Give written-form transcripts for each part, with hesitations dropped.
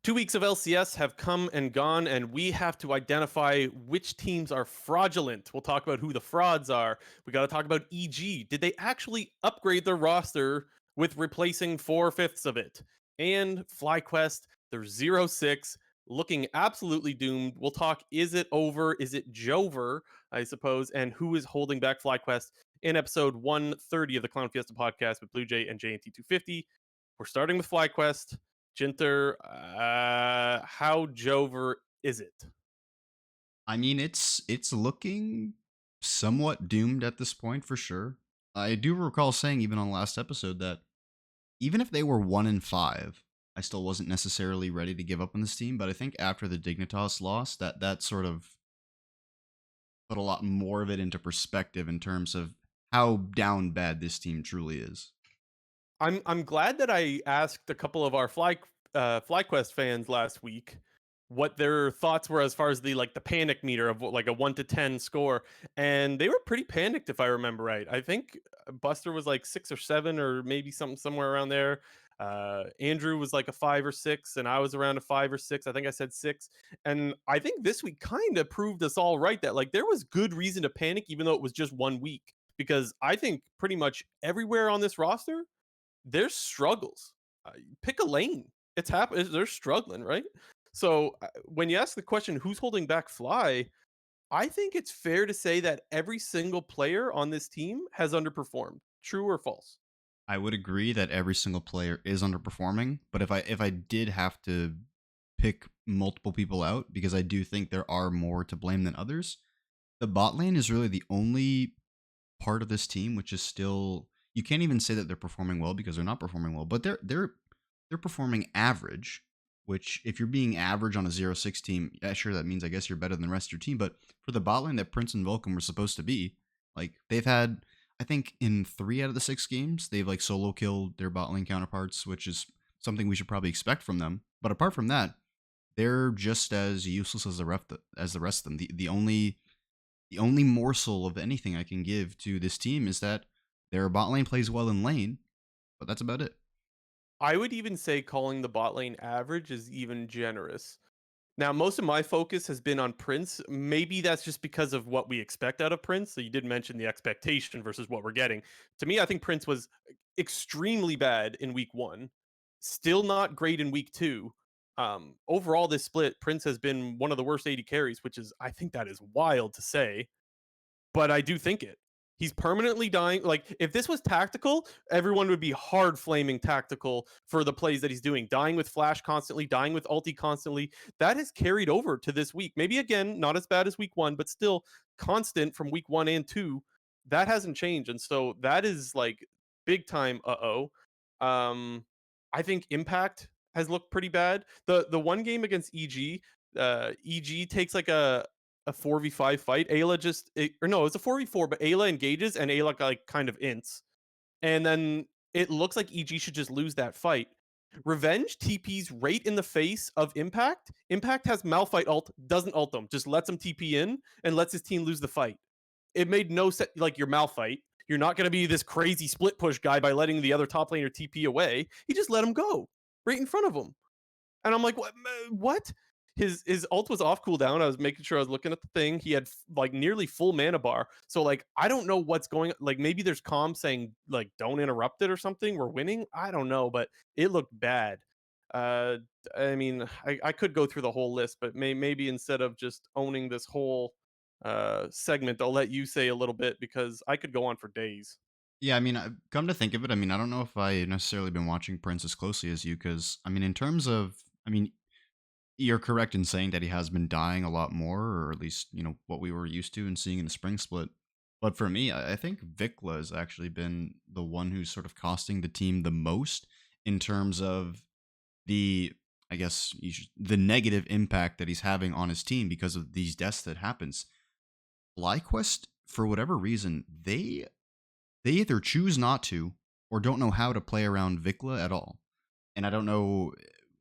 2 weeks of LCS have come and gone, and we have to identify which teams are fraudulent. We'll talk about who the frauds are. We got to talk about EG. Did they actually upgrade their roster with replacing 4/5 of it? And FlyQuest, they're 0-6, looking absolutely doomed. We'll talk, is it over? Is it Jover, I suppose? And who is holding back FlyQuest in episode 130 of the Clown Fiesta podcast with Blue Jay and JNT 250. We're starting with FlyQuest. Jinter, how Jover is it? I mean, it's looking somewhat doomed at this point for sure. I do recall saying even on the last episode that even if they were 1-5, I still wasn't necessarily ready to give up on this team. But I think after the Dignitas loss, that sort of put a lot more of it into perspective in terms of how down bad this team truly is. I'm glad that I asked a couple of our FlyQuest fans last week what their thoughts were as far as the panic meter of like a 1 to 10 score, and they were pretty panicked if I remember right. I think Buster was like 6 or 7 or maybe something somewhere around there. Andrew was like a 5 or 6, and I was around a 5 or 6. I think I said 6, and I think this week kind of proved us all right that like there was good reason to panic, even though it was just 1 week. Because I think pretty much everywhere on this roster there's struggles. Pick a lane. It's happening. They're struggling, right? So when you ask the question, who's holding back Fly? I think it's fair to say that every single player on this team has underperformed. True or false? I would agree that every single player is underperforming, but if I did have to pick multiple people out, because I do think there are more to blame than others, the bot lane is really the only part of this team which is still, you can't even say that they're performing well because they're not performing well, but they're performing average, which if you're being average on a 0-6 team, yeah, sure, that means I guess you're better than the rest of your team. But for the bot lane that Prince and Vulcan were supposed to be, like they've had, I think in 3 out of the 6 games, they've like solo killed their bot lane counterparts, which is something we should probably expect from them. But apart from that, they're just as useless as the rest of them. The only morsel of anything I can give to this team is that their bot lane plays well in lane, but that's about it. I would even say calling the bot lane average is even generous. Now, most of my focus has been on Prince. Maybe that's just because of what we expect out of Prince. So you did mention the expectation versus what we're getting. To me, I think Prince was extremely bad in week one, still not great in week two. Overall, this split, Prince has been one of the worst 80 carries, which is, I think that is wild to say, but I do think it. He's permanently dying. Like, if this was tactical, everyone would be hard flaming tactical for the plays that he's doing. Dying with flash constantly, dying with ulti constantly. That has carried over to this week. Maybe again, not as bad as week one, but still constant from week one and two. That hasn't changed. And so that is like big time Um I think Impact has looked pretty bad. The one game against EG, EG takes like a 4v5 fight. Ayla or no, it's a 4v4, but Ayla engages and Ayla like kind of ints. And then it looks like EG should just lose that fight. Revenge TP's right in the face of Impact. Impact has Malphite ult, doesn't ult them, just lets him TP in and lets his team lose the fight. It made no sense. Like, your Malphite, you're not going to be this crazy split push guy by letting the other top laner TP away. He just let him go right in front of him. And I'm like, what? What? His ult was off cooldown. I was making sure I was looking at the thing. He had like nearly full mana bar. So like, I don't know what's going. Like, maybe there's comms saying like don't interrupt it or something. We're winning. I don't know, but it looked bad. Uh, I mean, I could go through the whole list, but maybe instead of just owning this whole segment, I'll let you say a little bit because I could go on for days. Yeah, I mean, come to think of it, I mean, I don't know if I necessarily been watching Prince as closely as you, because I mean, in terms of, I mean, you're correct in saying that he has been dying a lot more, or at least what we were used to and seeing in the spring split. But for me, I think Vikla has actually been the one who's sort of costing the team the most in terms of the, I guess, the negative impact that he's having on his team because of these deaths that happens. FlyQuest, for whatever reason, they either choose not to or don't know how to play around Vikla at all. And I don't know,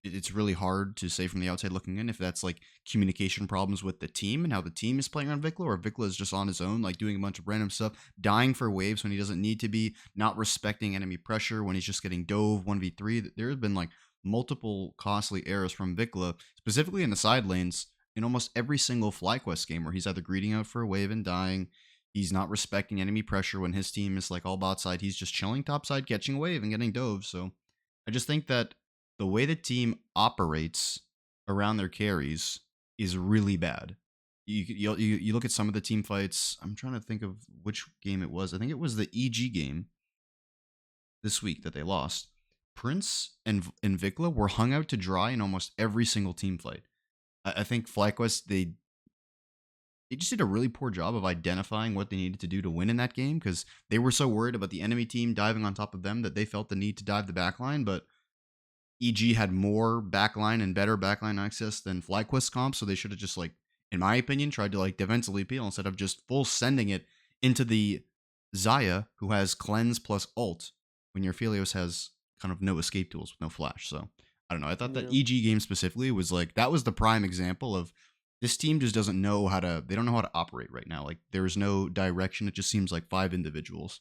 it's really hard to say from the outside looking in if that's like communication problems with the team and how the team is playing around Vikla, or Vikla is just on his own, like doing a bunch of random stuff, dying for waves when he doesn't need to be, not respecting enemy pressure when he's just getting dove 1v3. There have been like multiple costly errors from Vikla, specifically in the side lanes, in almost every single FlyQuest game where he's either greeting out for a wave and dying, he's not respecting enemy pressure when his team is like all bot side, he's just chilling top side, catching a wave and getting dove. So I just think that the way the team operates around their carries is really bad. You look at some of the team fights. I'm trying to think of which game it was. I think it was the EG game this week that they lost. Prince and Vikla were hung out to dry in almost every single team fight. I think FlyQuest they just did a really poor job of identifying what they needed to do to win in that game because they were so worried about the enemy team diving on top of them that they felt the need to dive the backline. But EG had more backline and better backline access than FlyQuest comp, so they should have just like, in my opinion, tried to like defensively appeal instead of just full sending it into the Zaya, who has cleanse plus ult, when your Philios has kind of no escape tools with no flash. So I don't know. I thought that Yeah. EG game specifically was like that was the prime example of this team just doesn't know how to they don't know how to operate right now. Like there is no direction. It just seems like five individuals.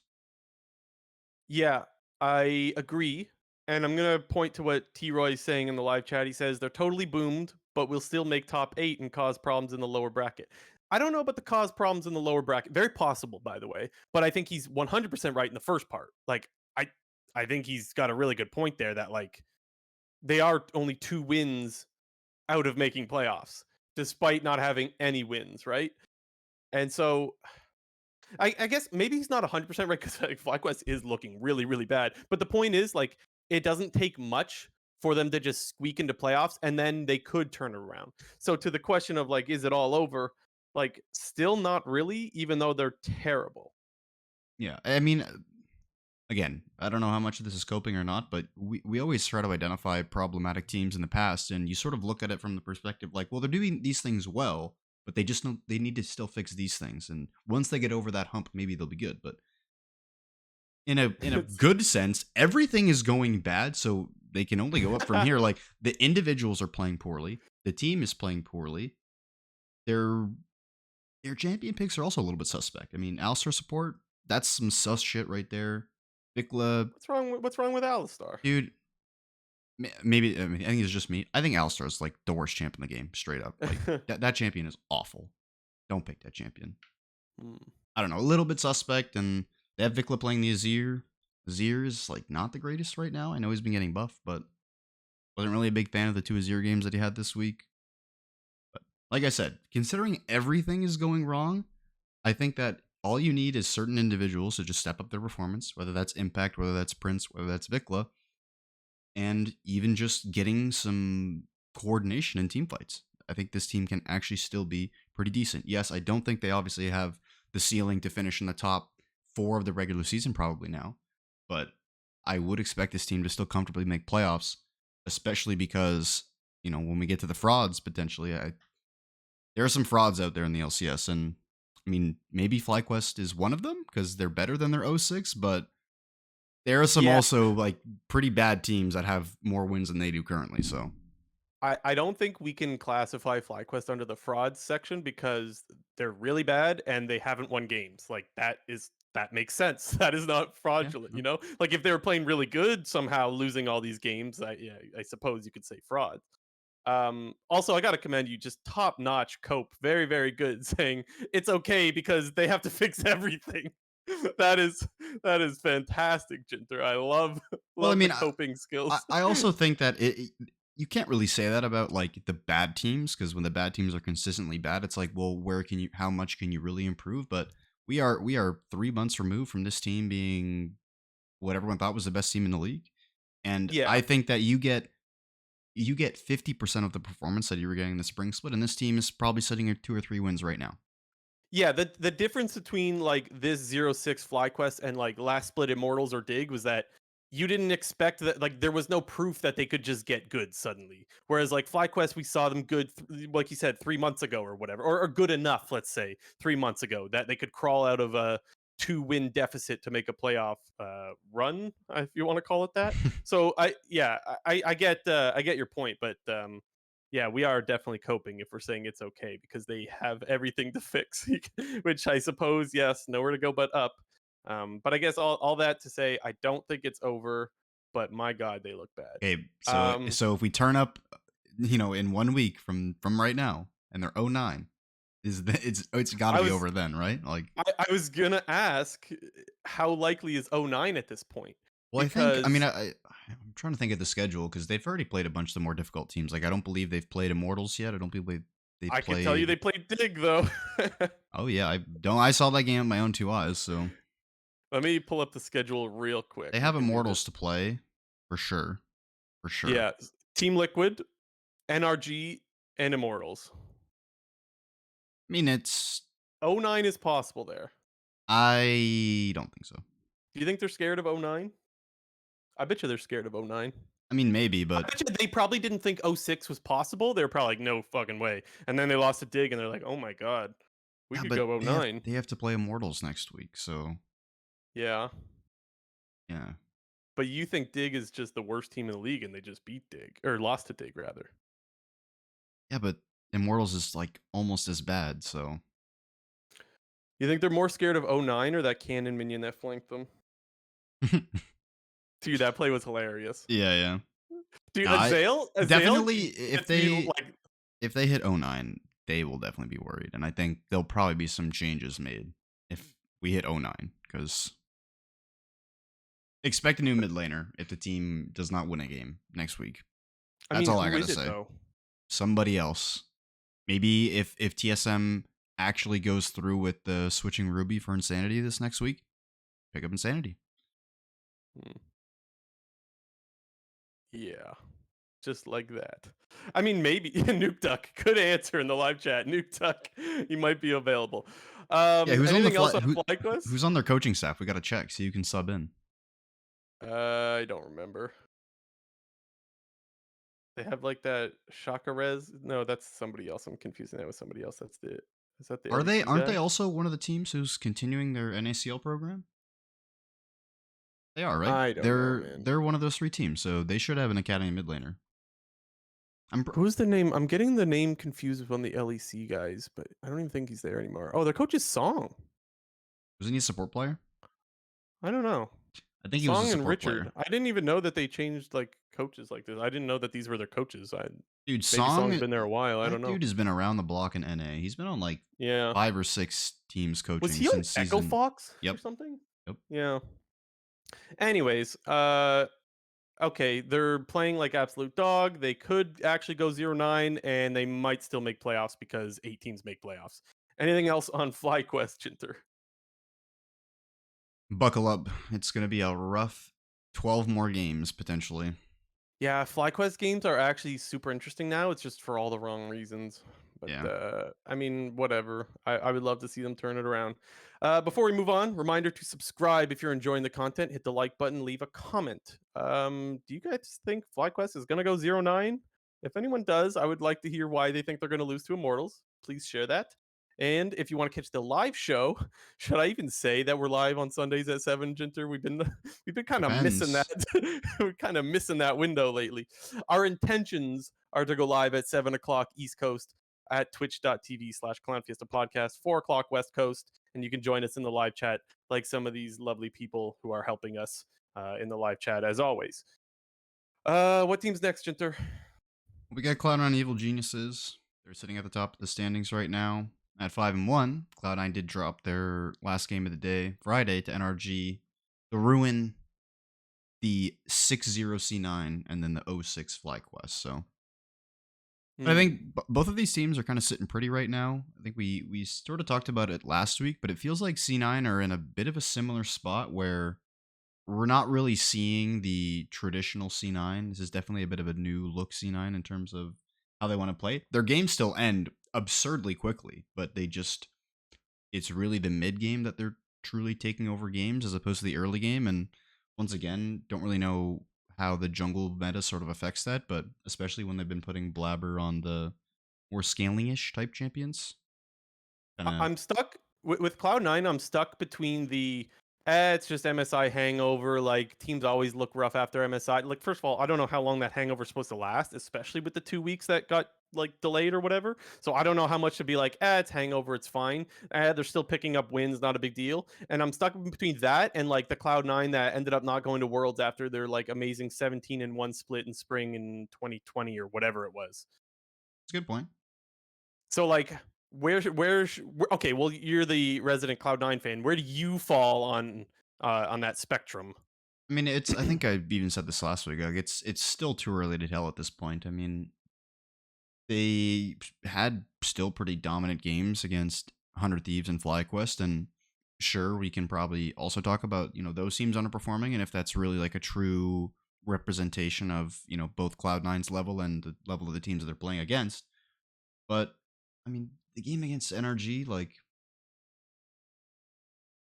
Yeah, I agree. And I'm going to point to what T Roy is saying in the live chat. He says they're totally boomed, but will still make top 8 and cause problems in the lower bracket. I don't know about the cause problems in the lower bracket. Very possible, by the way, but I think he's 100% right in the first part. Like I think he's got a really good point there that like they are only 2 wins out of making playoffs despite not having any wins, right? And so I guess maybe he's not 100% right because like, FlyQuest is looking really, really bad. But the point is, like, it doesn't take much for them to just squeak into playoffs, and then they could turn it around. So to the question of like, is it all over? Like, still not really, even though they're terrible. Yeah, I mean, again, I don't know how much of this is coping or not, but we always try to identify problematic teams in the past, and you sort of look at it from the perspective like, well, they're doing these things well, but they just know they need to still fix these things, and once they get over that hump, maybe they'll be good. But in a It's good sense, everything is going bad, so they can only go up from here. Like the individuals are playing poorly, the team is playing poorly. Their their champion picks are also a little bit suspect. I mean, Alistar support, that's some sus shit right there. Vikla, what's wrong with Alistar? dude, maybe I mean I think it's just me. I think Alistar is like the worst champ in the game, straight up. Like that champion is awful. Don't pick that champion. Hmm. I don't know, a little bit suspect, and they have Vikla playing the Azir. Azir is like not the greatest right now. I know he's been getting buffed, but wasn't really a big fan of the two Azir games that he had this week. But like I said, considering everything is going wrong, I think that all you need is certain individuals to just step up their performance, whether that's Impact, whether that's Prince, whether that's Vikla, and even just getting some coordination in team fights. I think this team can actually still be pretty decent. Yes, I don't think they obviously have the ceiling to finish in the top four of the regular season probably now, but I would expect this team to still comfortably make playoffs, especially because, when we get to the frauds potentially, there are some frauds out there in the LCS, and I mean, maybe FlyQuest is one of them because they're better than their O6, but there are some Yeah, also like pretty bad teams that have more wins than they do currently. So I don't think we can classify FlyQuest under the frauds section because they're really bad and they haven't won games. Like that makes sense. That is not yeah, fraudulent, no. Like if they were playing really good, somehow losing all these games, I suppose you could say fraud. Also, I gotta commend you, just top notch cope, very very good, saying it's okay because they have to fix everything. that is that is fantastic, Jinter. I love Well, I love the mean, coping I skills. I also think that you can't really say that about like the bad teams because when the bad teams are consistently bad, it's like, well, how much can you really improve? But we are 3 months removed from this team being what everyone thought was the best team in the league, and I Yeah, think that you get 50% of the performance that you were getting in the spring split, and this team is probably sitting at 2 or 3 wins right now. yeah, the difference between like this 0-6 FlyQuest and like last split Immortals or Dig was that you didn't expect that, like there was no proof that they could just get good suddenly. Whereas like FlyQuest, we saw them good, like you said, 3 months ago or whatever, or good enough, let's say 3 months ago, that they could crawl out of a 2-win deficit to make a playoff run, if you want to call it that. So I get your point, but yeah, we are definitely coping if we're saying it's okay because they have everything to fix, which I suppose, yes, nowhere to go but up. But I guess all that to say, I don't think it's over. but my god, they look bad. Okay, so Um, so if we turn up, in 1 week from right now, and they're 0-9, it's got to I be was over then, right? Like, I was gonna ask, how likely is '09 at this point? well, I mean, Because I'm trying to think of the schedule because they've already played a bunch of the more difficult teams. Like, I don't believe they've played Immortals yet. I don't believe they've I could tell you played. they played Dig though. Oh yeah, I saw that game with my own two eyes. So Let me pull up the schedule real quick. they We have can do this. Immortals to play for sure, for sure. Yeah, Team Liquid, NRG, and Immortals. I mean, it's '09 is possible there. I don't think so. Do you think they're scared of '09? I bet you they're scared of '09. I mean, maybe, I but bet you they probably didn't think '06 was possible. They were probably like, no fucking way. And then they lost to Dig and they're like, oh my god, we yeah, could but go they have '09. they have to play Immortals next week. So Yeah. yeah, But you think Dig is just the worst team in the league and they just beat Dig or lost to Dig rather. yeah, but Immortals is like almost as bad. So You think they're more scared of '09 or that cannon minion that flanked them? yeah, Dude, that play was hilarious. yeah. Dude, I Azale definitely if gets me they like if they hit 09, they will definitely be worried, and I think there'll probably be some changes made if we hit 09 because expect a new mid laner if the team does not win a game next week. I That's mean, all I who gotta is it say. though? Somebody else. Maybe if TSM actually goes through with the switching Ruby for Insanity this next week, pick up Insanity. Hmm. Yeah. Just like that. I mean, maybe Nuke Duck could answer in the live chat. Nuke Duck, he might be available. Yeah, who's on the Anything else fly? on FlyQuest? Who's on their coaching staff? We got to check so you can sub in. I don't remember. They have like that Shaka Res. No, that's somebody else. I'm confusing that with somebody else. That's the is that the Are they? LEC Aren't they guy? also one of the teams who's continuing their NACL program? They are, right? I don't know, man. They're one of those three teams, so they should have an academy mid laner. Who's the name? I'm getting the name confused with one of the LEC guys, but I don't even think he's there anymore. Oh, their coach is Song. Wasn't he a support player? I don't know. I think he was a Song and support Richard. player. I didn't even know that they changed like coaches like this. I didn't know that these were their coaches. Dude, Maybe Song's Song, been there a while. I don't that know. dude has been around the block in NA. He's been on like Yeah. 5 or 6 teams Was coaching he on since Echo season. Fox or Yep. something? Yep. Yeah. Anyways, okay, they're playing like absolute dog. They could actually go 0-9 and they might still make playoffs because 8 teams make playoffs. Anything else on FlyQuest, Jinter? Buckle up. It's going to be a rough 12 more games potentially. Yeah, FlyQuest games are actually super interesting now. It's just for all the wrong reasons. But Yeah. I mean, whatever. I would love to see them turn it around. Before we move on, reminder to subscribe if you're enjoying the content. Hit the like button, leave a comment. Do you guys think FlyQuest is gonna go 0-9? If anyone does, I would like to hear why they think they're gonna lose to Immortals. Please share that. And if you want to catch the live show, should I even say that we're live on Sundays at 7, Jinter? We've been kind of missing that. Depends. We're kind of missing that window lately. Our intentions are to go live at 7 o'clock East Coast at twitch.tv/Clown Fiesta Podcast, 4 o'clock West Coast. And you can join us in the live chat like some of these lovely people who are helping us in the live chat as always. What team's next, Jinter? We got Cloud9 Evil Geniuses. They're sitting at the top of the standings right now at 5-1. Cloud9 did drop their last game of the day, Friday, to NRG, the Ruin, the 6-0 C9, and then the 0-6 FlyQuest. So I think both of these teams are kind of sitting pretty right now. I think we sort of talked about it last week, but it feels like C9 are in a bit of a similar spot where we're not really seeing the traditional C9. This is definitely a bit of a new look C9 in terms of how they want to play. Their games still end absurdly quickly, but it's really the mid game that they're truly taking over games as opposed to the early game. And once again, don't really know how the jungle meta sort of affects that, but especially when they've been putting Blabber on the more scaling-ish type champions. I'm stuck with Cloud9. I'm stuck between the it's just MSI hangover. Like teams always look rough after MSI. Like first of all, I don't know how long that hangover is supposed to last, especially with the 2 weeks that got like delayed or whatever. So I don't know how much to be like, it's hangover, it's fine. They're still picking up wins, not a big deal. And I'm stuck between that and like the Cloud9 that ended up not going to Worlds after their like amazing 17-1 split in spring in 2020 or whatever it was. It's a good point. So like okay, well you're the resident Cloud9 fan. Where do you fall on that spectrum? I mean, it's. I think I even said this last week. Like, it's still too early to tell at this point. I mean, they had still pretty dominant games against 100 Thieves and FlyQuest, and sure, we can probably also talk about those teams underperforming, and if that's really like a true representation of both Cloud9's level and the level of the teams that they're playing against. But I mean, the game against NRG, like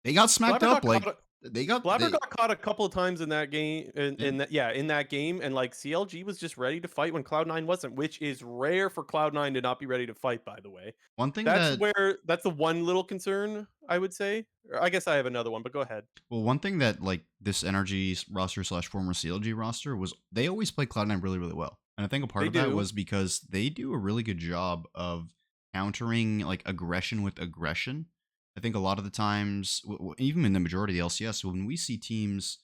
they got smacked Blabber up. got Like caught they got Blabber they got caught a couple of times in that game yeah. in that game, and like CLG was just ready to fight when Cloud9 wasn't, which is rare for Cloud9 to not be ready to fight, by the way. One thing that That's the one little concern I would say. Or I guess I have another one, but go ahead. one thing that like this NRG roster slash former CLG roster was they always play Cloud9 really really well, and I think a part They of that do. was because they do a really good job of countering like aggression with aggression. I think a lot of the times, even in the majority of the LCS, when we see teams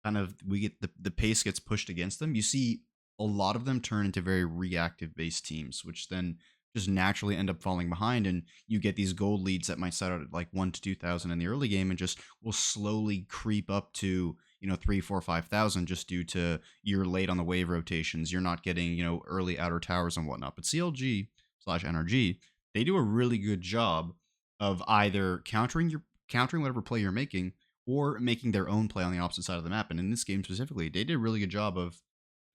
kind of we get the pace gets pushed against them, you see a lot of them turn into very reactive based teams, which then just naturally end up falling behind, and you get these gold leads that might start out at like 1 to 2,000 in the early game and just will slowly creep up to 3, 4, 5,000 just due to you're late on the wave rotations, you're not getting early outer towers and whatnot. But CLG slash NRG, they do a really good job of either countering whatever play you're making or making their own play on the opposite side of the map. And in this game specifically, they did a really good job of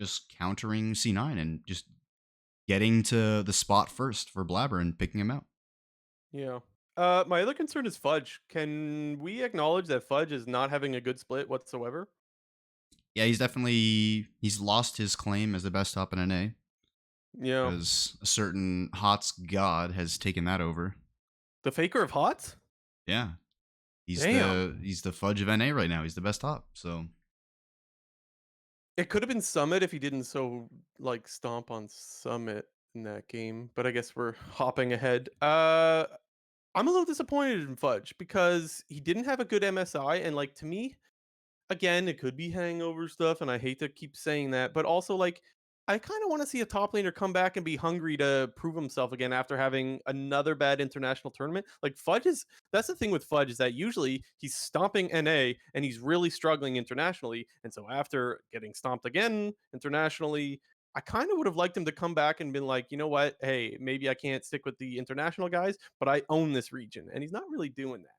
just countering C9 and just getting to the spot first for Blabber and picking him out. Yeah. My other concern is Fudge. Can we acknowledge that Fudge is not having a good split whatsoever? Yeah, he's lost his claim as the best top in NA Yeah. because a certain HOTS god has taken that over. The Faker of Hots? Yeah, Damn. he's the fudge of NA right now. He's the best top. So It could have been Summit if he didn't so like stomp on Summit in that game, but I guess we're hopping ahead. I'm a little disappointed in Fudge because he didn't have a good MSI, and like to me, again, it could be hangover stuff, and I hate to keep saying that, but also like I kind of want to see a top laner come back and be hungry to prove himself again after having another bad international tournament. Like Fudge is that's the thing with Fudge is that usually he's stomping NA and he's really struggling internationally. And so after getting stomped again internationally, I kind of would have liked him to come back and been like, you know what? Hey, maybe I can't stick with the international guys, but I own this region. And he's not really doing that.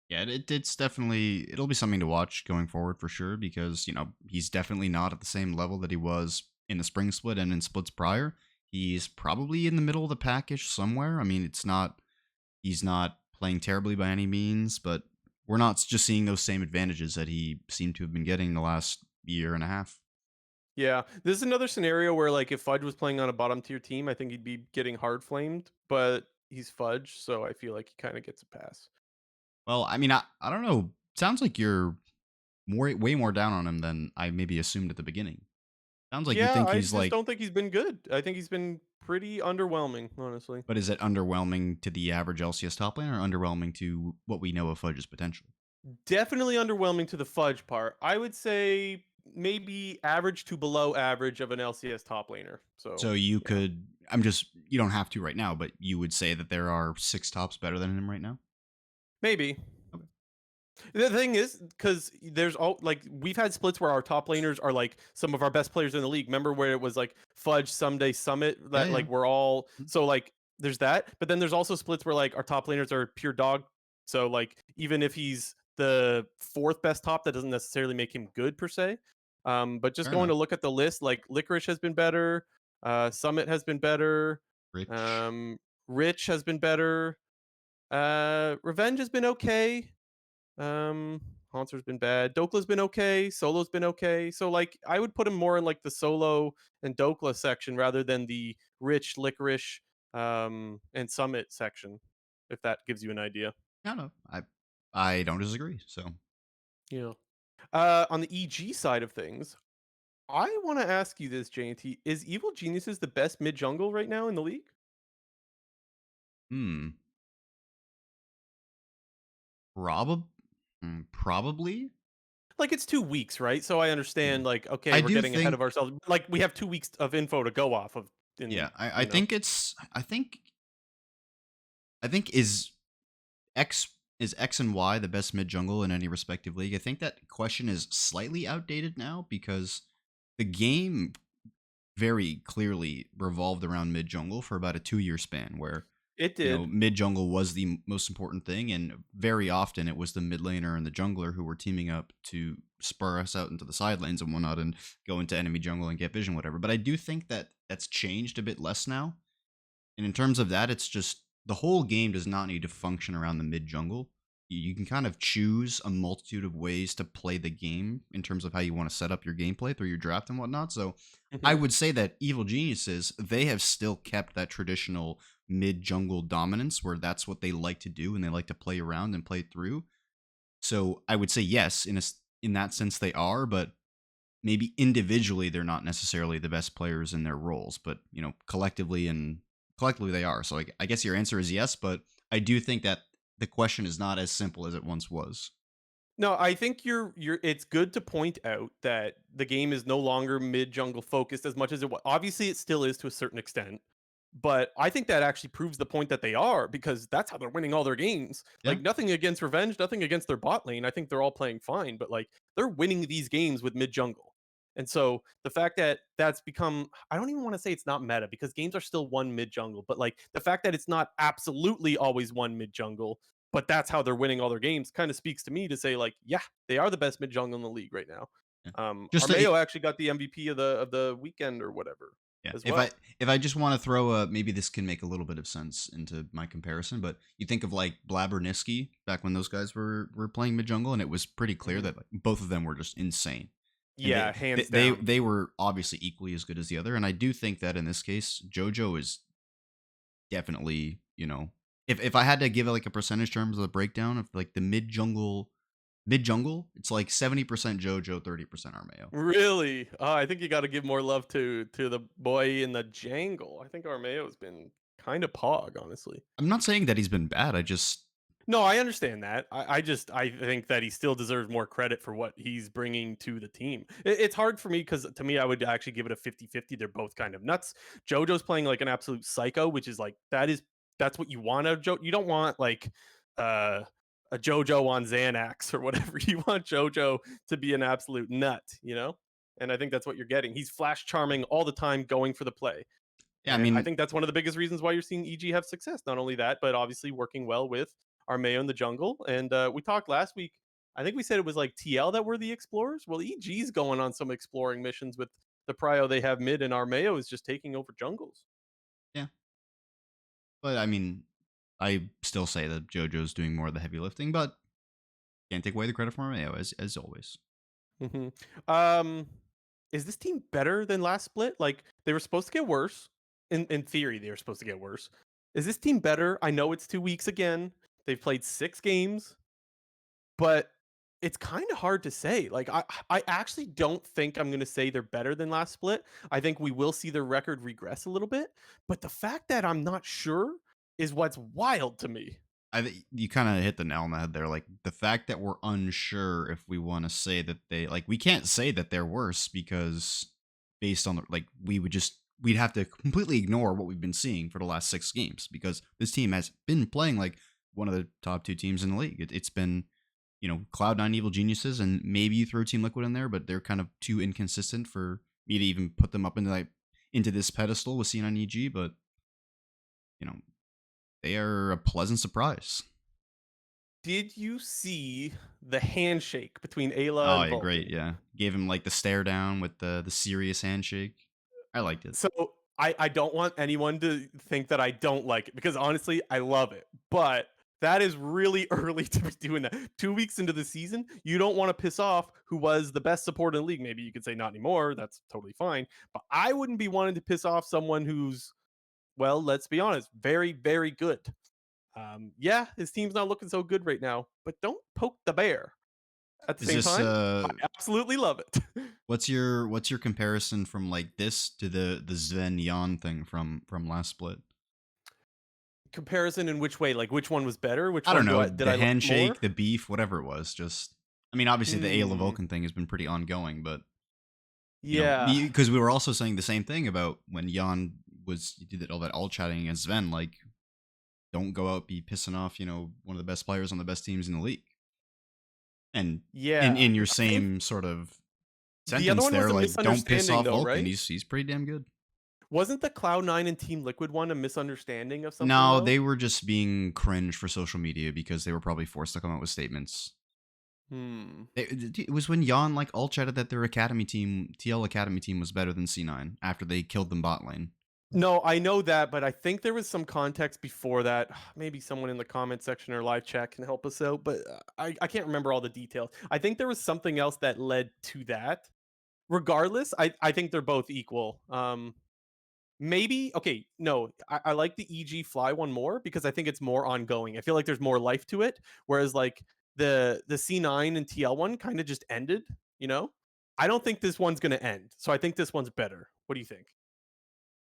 yeah, it's definitely it'll be something to watch going forward for sure because he's definitely not at the same level that he was in the spring split and in splits prior. He's probably in the middle of the package somewhere. I mean, it's not he's not playing terribly by any means, but we're not just seeing those same advantages that he seemed to have been getting the last year and a half. Yeah, this is another scenario where like if Fudge was playing on a bottom tier team, I think he'd be getting hard flamed, but he's Fudge, so I feel like he kind of gets a pass. Well, I mean, I don't know. Sounds like you're way more down on him than I maybe assumed at the beginning. Sounds like you Yeah, think I he's just like, don't think he's been good. I think he's been pretty underwhelming, honestly. but is it underwhelming to the average LCS top lane or underwhelming to what we know of Fudge's potential? Definitely underwhelming to the Fudge part. I would say maybe average to below average of an LCS top laner. So, So you yeah. could, you don't have to right now, but you would say that there are six tops better than him right now? Maybe. Okay. The thing is, because there's all like we've had splits where our top laners are like some of our best players in the league. Remember where it was like Fudge, Someday, Summit Yeah, that yeah. like we're all Mhm. so like there's that, but then there's also splits where like our top laners are pure dog. So like even if he's the fourth best top, that doesn't necessarily make him good per se. But just Fair going to enough. look at the list, like Licorice has been better, Summit has been better, Rich. um, Rich has been better, Revenge has been okay. Um, Haunter's been bad. Dokla's been okay. Solo's been okay. So like I would put him more in like the Solo and Dokla section rather than the Rich, Licorice, and Summit section, if that gives you an idea. I don't know. I don't disagree. So Yeah. On the EG side of things, I want to ask you this, JT. Is Evil Geniuses the best mid jungle right now in the league? Hmm. Probably. Probably. Like it's 2 weeks, right? So I Yeah. understand. Like, okay, I we're do getting ahead think. of ourselves. Like we have 2 weeks of info to go off of. Yeah. In I you know. think it's. I think X is X and Y the best mid jungle in any respective league? I think that question is slightly outdated now because the game very clearly revolved around mid jungle for about a 2 year span where It did. mid jungle was the most important thing, and very often it was the mid laner and the jungler who were teaming up to spur us out into the side lanes and whatnot and go into enemy jungle and get vision, whatever. But I do think that that's changed a bit less now. And in terms of that, it's just the whole game does not need to function around the mid jungle. You can kind of choose a multitude of ways to play the game in terms of how you want to set up your gameplay through your draft and whatnot. So I Mhm. would say that Evil Geniuses, they have still kept that traditional mid jungle dominance where that's what they like to do and they like to play around and play through. So I would say yes, in that sense they are, but maybe individually they're not necessarily the best players in their roles, but collectively they are. So I guess your answer is yes, but I do think that the question is not as simple as it once was. No, I think you're it's good to point out that the game is no longer mid jungle focused as much as it was. Obviously, it still is to a certain extent, but I think that actually proves the point that they are because that's how they're winning all their games. Yeah, Like nothing against Revenge, nothing against their bot lane. I think they're all playing fine, but like they're winning these games with mid jungle. And so the fact that that's become, I don't even want to say it's not meta because games are still one mid jungle, but like the fact that it's not absolutely always one mid jungle, but that's how they're winning all their games kind of speaks to me to say like, yeah, they are the best mid jungle in the league right now. yeah. Just to, Armeo actually got the MVP of the weekend or whatever yeah. as If I well. if I just want to throw a maybe this can make a little bit of sense into my comparison, but you think of like Blabberniski back when those guys were playing mid jungle, and it was pretty clear Mhm. that like, both of them were just insane, and Yeah, they, hands they down. they were obviously equally as good as the other. And I do think that in this case, JoJo is definitely, if I had to give it like a percentage terms of the breakdown of like the mid jungle, it's like 70% JoJo, 30% Armeo. Really? I think you got to give more love to the boy in the jangle. I think Armeo's been kind of pog, honestly. I'm not saying that he's been bad. I just No, I understand that. I think that he still deserves more credit for what he's bringing to the team. It's hard for me because to me, I would actually give it a 50-50. They're both kind of nuts. JoJo's playing like an absolute psycho, which is like, that's what you want out of JoJo. You don't want like uh, a JoJo on Xanax or whatever. You want JoJo to be an absolute nut, you know? And I think that's what you're getting. He's flash charming all the time, going for the play. yeah, I And I mean, think that's one of the biggest reasons why you're seeing EG have success. Not only that, but obviously working well with Armeo in the jungle. And we talked last week. I think we said it was like TL that were the explorers. Well, EG's going on some exploring missions with the prio they have mid, and Armeo is just taking over jungles. yeah, but I mean, I still say that JoJo's doing more of the heavy lifting, but can't take away the credit from Armeo as always. hmm Um, is this team better than last split? Like they were supposed to get worse. In theory, they were supposed to get worse. Is this team better? I know it's 2 weeks again. They've played 6 games. But it's kinda hard to say. Like, I actually don't think I'm gonna say they're better than last split. I think we will see their record regress a little bit, but the fact that I'm not sure is what's wild to me. You kind of hit the nail on the head there. Like the fact that we're unsure if we want to say that we can't say that they're worse because based on like we'd have to completely ignore what we've been seeing for the last 6 games because this team has been playing like one of the top 2 teams in the league. It's been Cloud9 Evil Geniuses, and maybe you throw Team Liquid in there, but they're kind of too inconsistent for me to even put them up into this pedestal with C9 EG. But you know they are a pleasant surprise. Did you see the handshake between Ayla Oh, and yeah, great, Vulcan? yeah. Gave him, like, the stare down with the serious handshake. I liked it. So, I don't want anyone to think that I don't like it because honestly, I love it. But that is really early to be doing that. 2 weeks into the season, you don't want to piss off who was the best support in the league. Maybe you could say not anymore. That's totally fine. But I wouldn't be wanting to piss off someone who's, well, let's be honest, very, very good. Yeah, his team's not looking so good right now, but don't poke the bear. At the Is same this time, I absolutely love it. what's your comparison from like this to the Sven Jan thing from last split? Comparison in which way? Like, which one was better? Which I don't one know, did the I like more? handshake, the beef, whatever it was. Just, I mean, obviously the Ayla Hmm. Vulcan thing has been pretty ongoing, but Yeah. because we were also saying the same thing about when Jan was he did all that all chatting against Sven, like don't go out be pissing off, one of the best players on the best teams in the league. And Yeah. in your I think same sort of the other sentence one was there, a like don't piss misunderstanding off though, Vulcan. right? He's pretty damn good. Wasn't the Cloud9 and Team Liquid one a misunderstanding of something No, though? they were just being cringe for social media because they were probably forced to come out with statements. Hmm. It was when Jan like all chatted that their academy team, TL academy team, was better than C9 after they killed them bot lane. No, I know that, but I think there was some context before that. Maybe someone in the comment section or live chat can help us out, but I can't remember all the details. I think there was something else that led to that. Regardless, I think they're both equal. Maybe okay, no, I like the EG Fly one more because I think it's more ongoing. I feel like there's more life to it, whereas like the C9 and TL one kind of just ended. You know, I don't think this one's gonna end, so I think this one's better. What do you think?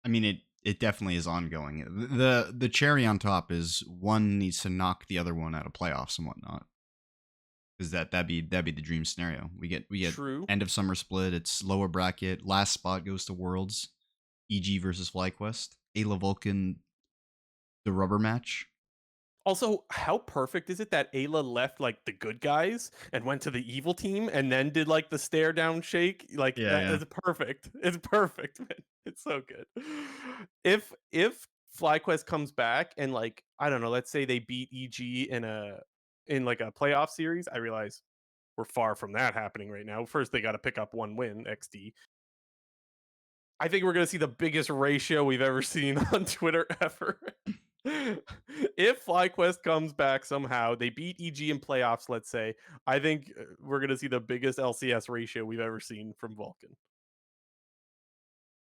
I mean, it definitely is ongoing. The cherry on top is one needs to knock the other one out of playoffs and whatnot. Because that'd be the dream scenario. We get True. end of summer split. It's lower bracket. Last spot goes to Worlds. EG versus FlyQuest. Ayla Vulcan, the rubber match. Also, how perfect is it that Ayla left like the good guys and went to the evil team and then did like the stare down shake? Like Yeah, that yeah. is perfect. It's perfect, man. It's so good. If FlyQuest comes back and like I don't know, let's say they beat EG in like a playoff series, I realize we're far from that happening right now. First, they got to pick up one win, XD. I think we're going to see the biggest ratio we've ever seen on Twitter ever. If FlyQuest comes back somehow, they beat EG in playoffs, let's say, I think we're going to see the biggest LCS ratio we've ever seen from Vulcan.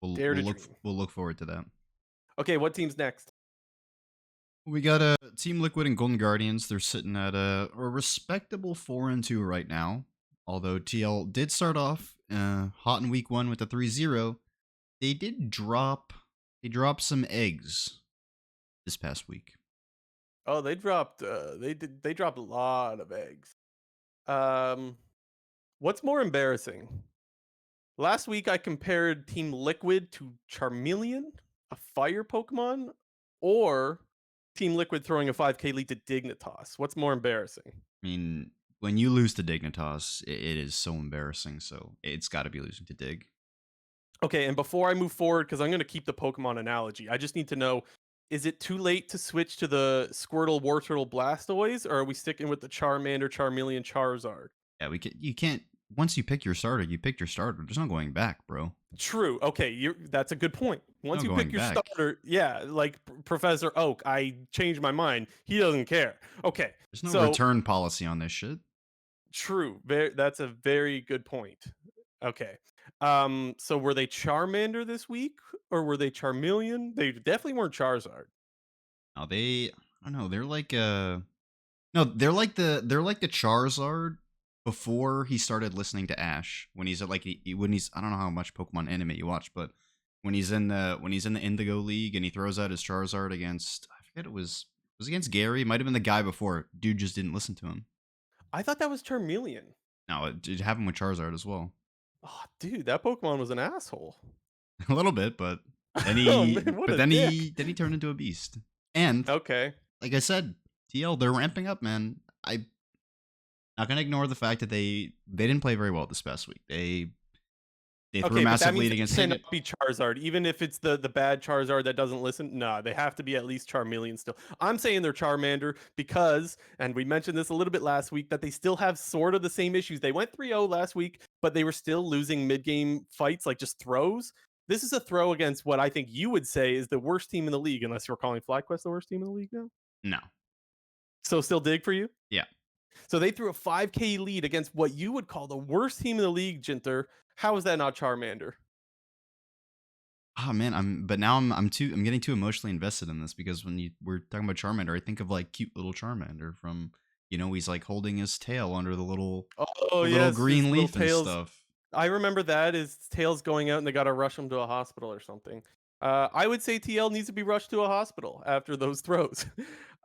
We'll Dare we'll to look dream. we'll look forward to that. Okay, what team's next? We got a Team Liquid and Golden Guardians. They're sitting at a respectable 4-2 right now. Although TL did start off hot in week 1 with a 3-0, they dropped some eggs this past week. Oh, they dropped a lot of eggs. Um what's more embarrassing? Last week I compared Team Liquid to Charmeleon, a fire Pokemon, or Team Liquid throwing a 5k lead to Dignitas. What's more embarrassing? I mean, when you lose to Dignitas, it is so embarrassing. So it's got to be losing to Dig. Okay, and before I move forward, because I'm going to keep the Pokemon analogy, I just need to know: is it too late to switch to the Squirtle, Wartortle, Blastoise, or are we sticking with the Charmander, Charmeleon, Charizard? Yeah, you can't. Once you pick your starter, you picked your starter. There's no going back, bro. True. Okay, that's a good point. No Once you pick going your back. starter, yeah, like Professor Oak, I changed my mind. He doesn't care. Okay, There's no so return policy on this shit. true. That's a very good point. Okay. So were they Charmander this week or were they Charmeleon? They definitely weren't Charizard. Now I don't know. They're like no, they're like the Charizard before he started listening to Ash. When he's at like when he's I don't know how much Pokemon anime you watch, but when he's in the Indigo League and he throws out his Charizard against I forget it was against Gary. It might have been the guy before. Dude just didn't listen to him. I thought that was Charmeleon. No, it did happen with Charizard as well. Oh, dude, that Pokemon was an asshole. A little bit, but then Oh he man, what but a then dick. he then he turned into a beast. And Okay. like I said, TL they're ramping up, man. I'm not gonna ignore the fact that they didn't play very well this past week. They threw a Okay, but that massive means lead it against cannot Signet. be Charizard, even if it's the bad Charizard that doesn't listen. Nah, they have to be at least Charmeleon still. I'm saying they're Charmander because, and we mentioned this a little bit last week, that they still have sort of the same issues. They went 3-0 last week, but they were still losing mid-game fights, like just throws. This is a throw against what I think you would say is the worst team in the league, unless you're calling FlyQuest the worst team in the league now. No, So still dig for you. yeah. So they threw a 5k lead against what you would call the worst team in the league, Jinter. How is that not Charmander? Oh man, I'm getting too emotionally invested in this because when we're talking about Charmander, I think of like cute little Charmander from He's like holding his tail under Oh the little yes, his green little leaf and tails. stuff. I remember that his tail's going out and they gotta rush him to a hospital or something. I would say TL needs to be rushed to a hospital after those throws.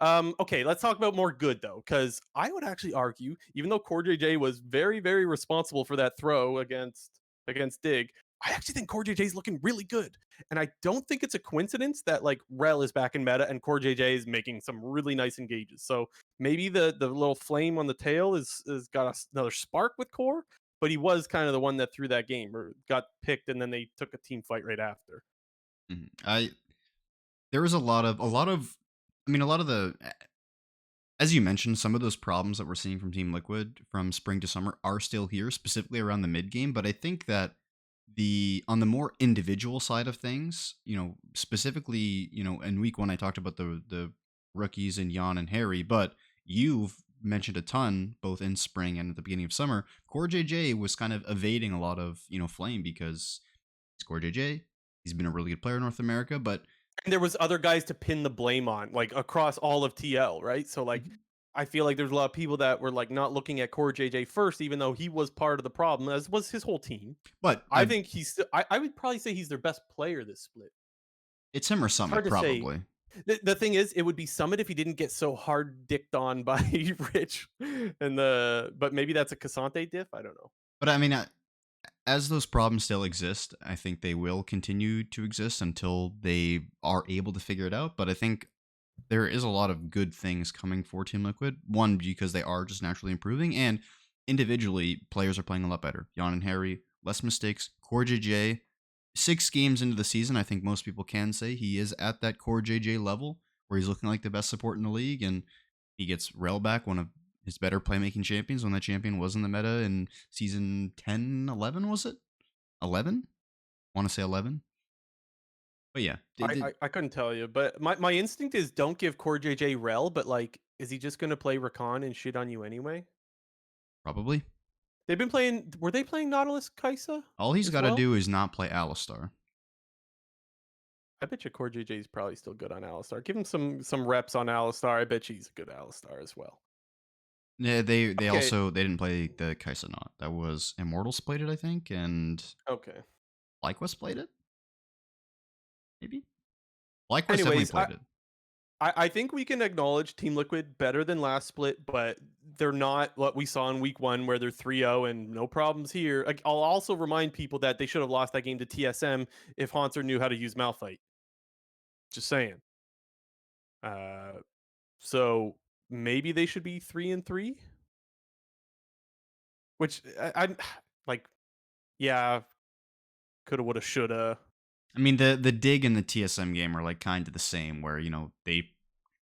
Okay, let's talk about more good though, because I would actually argue, even though Core JJ was very, very responsible for that throw against Dig, I actually think Core JJ is looking really good. And I don't think it's a coincidence that like Rel is back in meta and Core JJ is making some really nice engages. So maybe the little flame on the tail is got another spark with Core, but he was kind of the one that threw that game or got picked, and then they took a team fight right after. I There was a lot of the, as you mentioned, some of those problems that we're seeing from Team Liquid from spring to summer are still here, specifically around the mid game. But I think that on the more individual side of things, specifically, in week one, I talked about the rookies and Jan and Harry, but you've mentioned a ton both in spring and at the beginning of summer. Core JJ was kind of evading a lot of flame because he's Core JJ. He's been a really good player in North America, but And there was other guys to pin the blame on, like across all of TL, right? So like, Mhm. I feel like there's a lot of people that were like not looking at Core JJ first, even though he was part of the problem, as was his whole team. but I think I would probably say he's their best player this split. it's him or It's hard Summit to say. probably. The thing is, it would be Summit if he didn't get so hard dicked on by Rich but maybe that's a Cassante diff. I don't know. But I mean, as those problems still exist, I think they will continue to exist until they are able to figure it out. But I think there is a lot of good things coming for Team Liquid. One, because they are just naturally improving, and individually, players are playing a lot better. Jan and Harry, less mistakes. Core JJ, 6 games into the season, I think most people can say he is at that Core JJ level where he's looking like the best support in the league, and he gets Rel back, one of his better playmaking champions, when that champion was in the meta in season 10, 11, was it? 11? Want to say 11? But yeah, I couldn't tell you, but my instinct is don't give Core JJ Rel, but like, is he just gonna play Rakan and shit on you anyway? probably. They've been playing. Were they playing Nautilus Kaisa All he's as got to well? do is not play Alistar. I bet you Core JJ is probably still good on Alistar. Give him some reps on Alistar. I bet you he's a good Alistar as well. Yeah, they Okay, also they didn't play the Kaisa not. That was Immortals played it, I think, and okay. FlyQuest played it, maybe. FlyQuest definitely Anyways, played it. I think we can acknowledge Team Liquid better than last split, but they're not what we saw in week one where they're 3-0 and no problems here. I'll also remind people that they should have lost that game to TSM if Haunter knew how to use Malphite. Just saying. Uh, so maybe they should be 3-3, which I like. Yeah, coulda, woulda, shoulda. I mean, the dig and the TSM game are like kind of the same, where they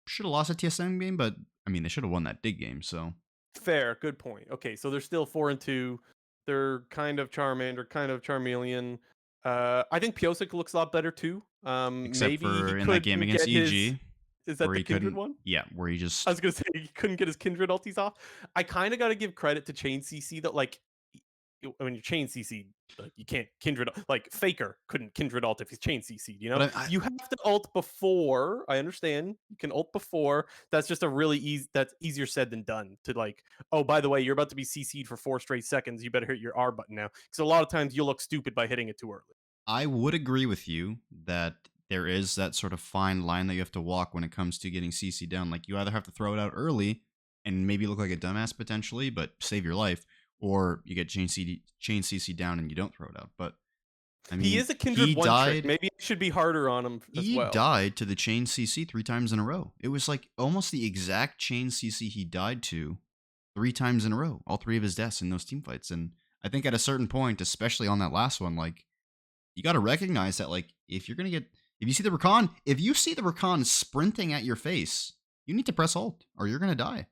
should have lost a TSM game, but I mean they should have won that dig game. So Fair, good point. Okay, so they're still 4-2. They're kind of Charmander, kind of Charmeleon. I think Piosik looks a lot better too. except Maybe he for in that game couldn't against get his. EG, Is that where the he Kindred couldn't, one? yeah, where he I just was gonna say he couldn't get his Kindred ultis off. I kind of got to give credit to Chain CC though. Like when you chain CC, like you can't Kindred. Like Faker couldn't Kindred ult if he's chain CC'd. You know, but you have to ult before. I understand you can ult before. That's just a really easy. That's easier said than done. To like, oh, by the way, you're about to be CC'd for 4 straight seconds. You better hit your R button now, because a lot of times you'll look stupid by hitting it too early. I would agree with you that there is that sort of fine line that you have to walk when it comes to getting CC down. Like you either have to throw it out early and maybe look like a dumbass potentially, but save your life, or you get chain CC down and you don't throw it out. But I He mean, is a Kindred one trick. Maybe it should be harder on him as He well. died to the chain CC 3 times in a row. It was like almost the exact chain CC he died to 3 times in a row. All 3 of his deaths in those team fights. And I think at a certain point, especially on that last one, like you got to recognize that, like, if you see the Rakan sprinting at your face, you need to press ult or you're going to die.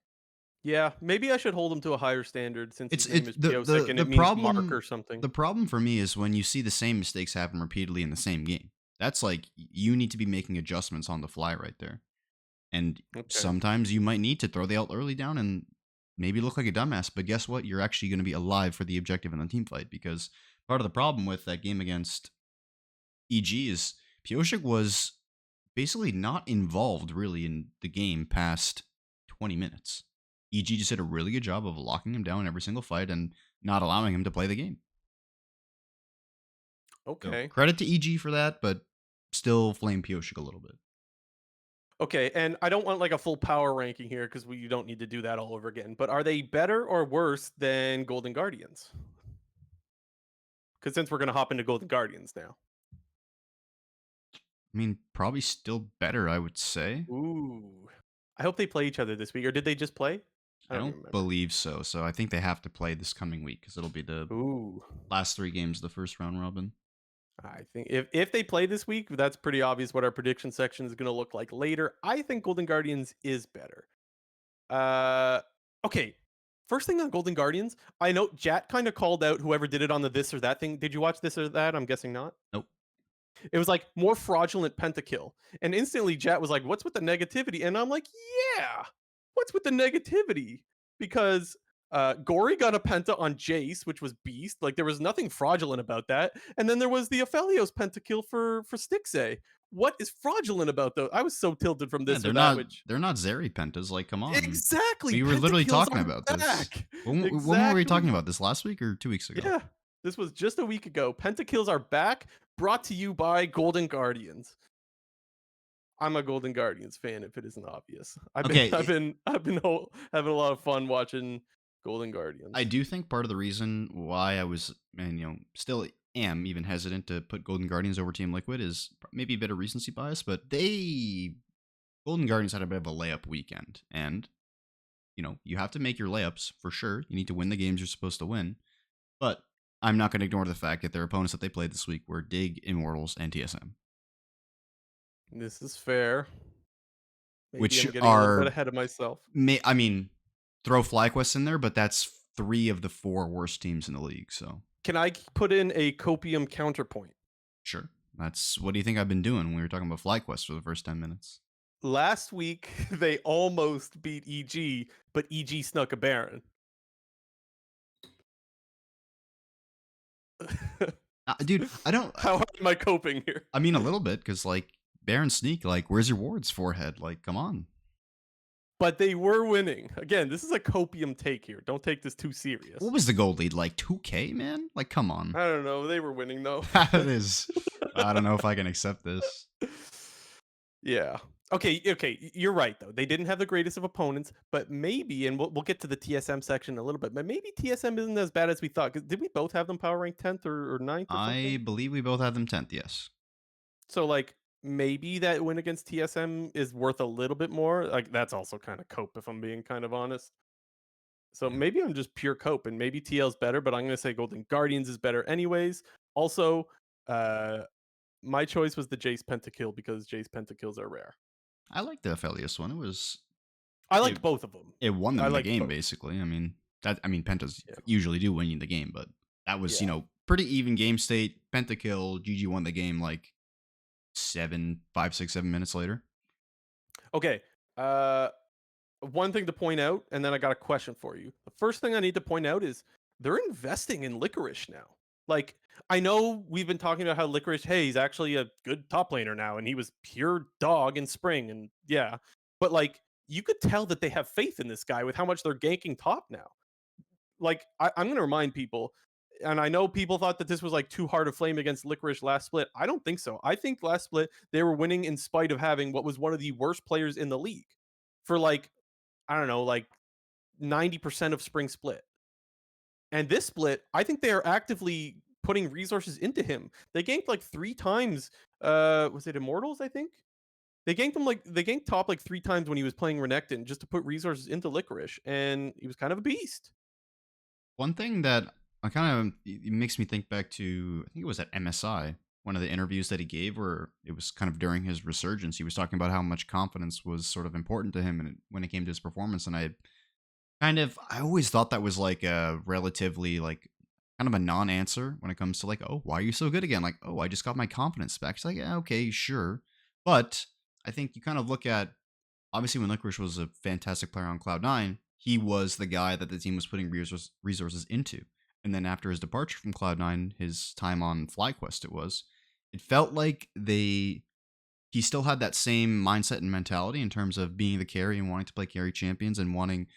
Yeah, maybe I should hold him to a higher standard since his name It's is Piosik and the it means Mark problem. or something. The problem for me is when you see the same mistakes happen repeatedly in the same game. That's like you need to be making adjustments on the fly right there. And Okay. sometimes you might need to throw the ult early down and maybe look like a dumbass. But guess what? You're actually going to be alive for the objective in the team fight, because part of the problem with that game against EG is Pioshik was basically not involved really in the game past 20 minutes. EG just did a really good job of locking him down in every single fight and not allowing him to play the game. So Okay. credit to EG for that, but still flame Pioshik a little bit. Okay, and I don't want like a full power ranking here because we don't need to do that all over again. But are they better or worse than Golden Guardians? Because since we're gonna hop into Golden Guardians now. I mean, probably still better, I would say. Ooh. I hope they play each other this week, or did they just play? I I don't don't even remember. believe so. So I think they have to play this coming week because it'll be the Ooh. last three games of the first round robin. I think if they play this week, that's pretty obvious what our prediction section is gonna look like later. I think Golden Guardians is better. Uh okay. First thing on Golden Guardians, I know Jat kind of called out whoever did it on the this or that thing. Did you watch this or that? I'm guessing not. Nope. It was like more fraudulent pentakill. And instantly Jet was like, "What's with the negativity?" And I'm like, "Yeah. What's with the negativity?" Because Gory got a penta on Jace, which was beast. Like there was nothing fraudulent about that. And then there was the Aphelios pentakill for Stixay. What is fraudulent about those? I was so tilted from Yeah, this or that, which they're not Zeri pentas. Like, come on. exactly We were literally pentakills talking are about this. back. When were we talking Exactly. about this? Last week or 2 weeks ago? Yeah. This was just a week ago. Pentakills are back, brought to you by Golden Guardians. I'm a Golden Guardians fan if it isn't obvious. I've been Okay, having a lot of fun watching Golden I Guardians. do think part of the reason why I was, and still am even hesitant to put Golden Guardians over Team Liquid is maybe a bit of recency bias, but Golden Guardians had a bit of a layup weekend, and you have to make your layups for sure. You need to win the games you're supposed to win, but I'm not going to ignore the fact that their opponents that they played this week were Dig, Immortals, and TSM, This is fair. Maybe which I'm getting a little bit are, ahead of myself. I mean, throw FlyQuest in there, but that's three of the four worst teams in the league. So Can I put in a copium counterpoint? sure, that's what do you think I've been doing when we were talking about FlyQuest for the first 10 minutes? Last week they almost beat EG, but EG snuck a Baron. Dude, I don't. How am I coping here? I mean, a little bit because like Baron Sneak, like, where's your wards forehead? Like, come on. But they were winning. Again, this is a copium take here. Don't take this too serious. What was the gold lead? Like 2K, man? Like, come on. I don't know. They were winning though. That is. I don't know if I can accept this. Yeah. Okay, okay, you're right though. They didn't have the greatest of opponents, but maybe, and we'll get to the TSM section in a little bit, but maybe TSM isn't as bad as we thought. 'Cause did we both have them power rank 10th or 9th or I something? believe we both had them 10th, yes. So like maybe that win against TSM is worth a little bit more. Like that's also kind of cope if I'm being kind of honest. So Yeah. maybe I'm just pure cope and maybe TL's better, but I'm gonna say Golden Guardians is better anyways. Also, uh my choice was the Jace Pentakill because Jace Pentakills are rare. I like the Aphelios one. I It, liked both of them. it won I them the liked game, both. basically. I mean, Pentas Yeah. usually do win you the game, but that was, Yeah. pretty even game state. Pentakill, GG won the game like 7 minutes later. Okay. Uh One thing to point out, and then I got a question for you. The first thing I need to point out is they're investing in Licorice now. Like, I know we've been talking about how Licorice, hey, he's actually a good top laner now, and he was pure dog in spring, and yeah. But like, you could tell that they have faith in this guy with how much they're ganking top now. Like, I'm gonna remind people, and I know people thought that this was like too hard to flame against Licorice last split. I don't think so. I think last split they were winning in spite of having what was one of the worst players in the league for like I don't know, like 90% of spring split. And this split, I think they are actively putting resources into him. They ganked like 3 times. Was it Immortals, I think? They ganked top like 3 times when he was playing Renekton just to put resources into Licorice, and he was kind of a beast. One thing that I kind of it makes me think back to, I think it was at MSI, one of the interviews that he gave, where it was kind of during his resurgence. He was talking about how much confidence was sort of important to him, and when it came to his performance. And I always thought that was like a relatively like kind of a non-answer when it comes to like, oh, why are you so good again? Like, oh, I just got my confidence back. It's like, yeah, okay, sure, but I think you kind of look at, obviously, when Licorice was a fantastic player on Cloud9, he was the guy that the team was putting resources into. And then after his departure from Cloud9, his time on FlyQuest, it felt like they he still had that same mindset and mentality in terms of being the carry and wanting to play carry champions and wanting,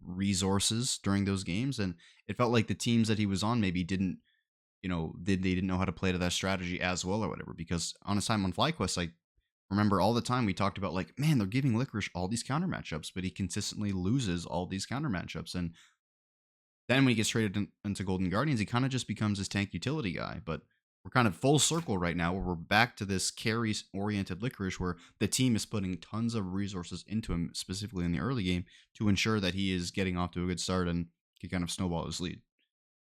resources during those games. And it felt like the teams that he was on maybe didn't, they didn't know how to play to that strategy as well or whatever. Because on his time on FlyQuest, I remember all the time we talked about like, man, they're giving Licorice all these counter matchups, but he consistently loses all these counter matchups. And then when he gets traded into Golden Guardians, he kind of just becomes this tank utility guy. But we're kind of full circle right now where we're back to this carry oriented Licorice where the team is putting tons of resources into him, specifically in the early game, to ensure that he is getting off to a good start and can kind of snowball his lead.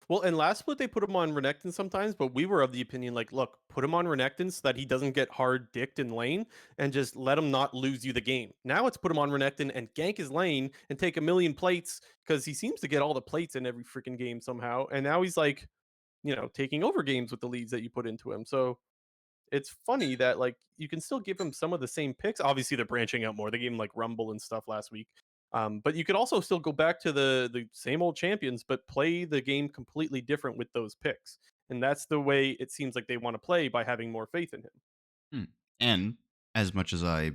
Well, and last split they put him on Renekton sometimes, but we were of the opinion like, look, put him on Renekton so that he doesn't get hard dicked in lane and just let him not lose you the game. Now it's put him on Renekton and gank his lane and take a million plates because he seems to get all the plates in every freaking game somehow. And now he's like, taking over games with the leads that you put into him. So it's funny that like you can still give him some of the same picks. Obviously, they're branching out more. They gave him like Rumble and stuff last week. But you could also still go back to the same old champions, but play the game completely different with those picks. And that's the way it seems like they want to play by having more faith in him. Hmm. And as much as I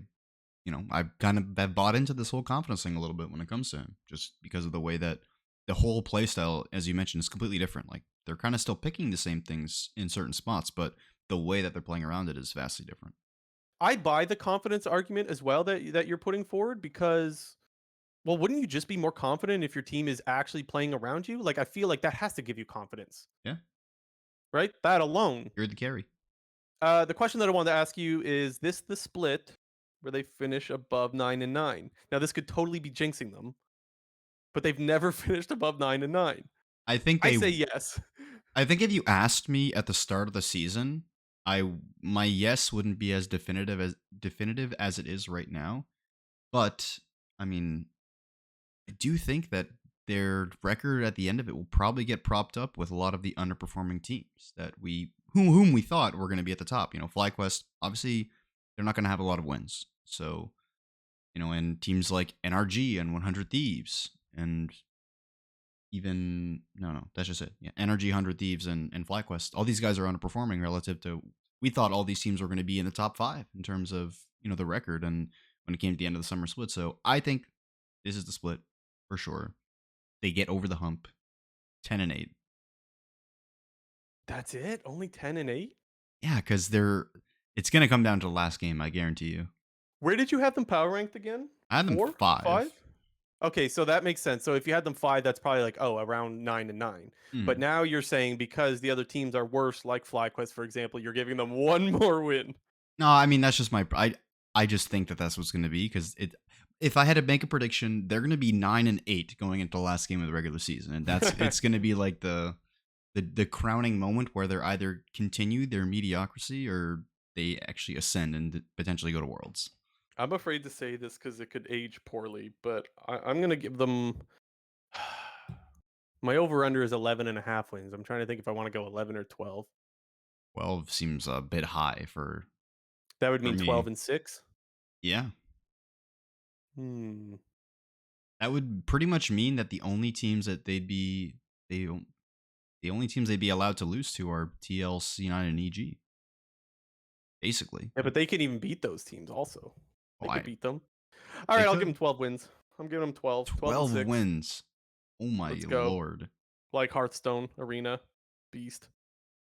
kind of have bought into this whole confidence thing a little bit when it comes to him, just because of the way that the whole playstyle, as you mentioned, is completely different. Like they're kind of still picking the same things in certain spots, but the way that they're playing around it is vastly different. I buy the confidence argument as well that you're putting forward because well, wouldn't you just be more confident if your team is actually playing around you? Like I feel like that has to give you confidence, Yeah, right? That alone. you're the carry. The question that I wanted to ask you is this the split where they finish above 9-9? Now, this could totally be jinxing them, but they've never finished above 9-9. I think I they. say yes. I think if you asked me at the start of the season, my yes wouldn't be as definitive as it is right now. But I mean, I do think that their record at the end of it will probably get propped up with a lot of the underperforming teams that whom we thought were going to be at the top. FlyQuest, obviously, they're not going to have a lot of wins. So, and teams like NRG and 100 Thieves and even no, that's just it. Yeah, NRG, 100 Thieves and FlyQuest, all these guys are underperforming relative to we thought all these teams were going to be in the top 5 in terms of, the record and when it came to the end of the summer split. So, I think this is the split for sure. They get over the hump, 10-8. That's it? Only 10-8? Yeah, because it's gonna come down to the last game, I guarantee you. Where did you have them power ranked again? I had them 4? 5? 5. Okay, so that makes sense. So if you had them 5, that's probably like, oh, around 9-9. But Mm. now you're saying because the other teams are worse, like FlyQuest, for example, you're giving them one more win. No, I mean that's just I just think that that's what's gonna be because it. If I had to make a prediction, they're gonna be 9-8 going into the last game of the regular season, and it's gonna be like the crowning moment where they're either continue their mediocrity or they actually ascend and potentially go to Worlds. I'm afraid to say this because it could age poorly, but I'm going to give them. My over under is 11 and a half wins. I'm trying to think if I want to go 11 or 12. 12 seems a bit high That would for mean 12 me. and 6. Yeah, Hmm. that would pretty much mean that they the only teams they'd be allowed to lose to are TL, C9, and EG. Basically, Yeah, but they can even beat those teams also. They could why beat them. All they right, I'll give could them 12 wins. I'm giving them 12. 12 and 12 6. wins. Oh my Let's go. lord! Like Hearthstone, Arena, Beast.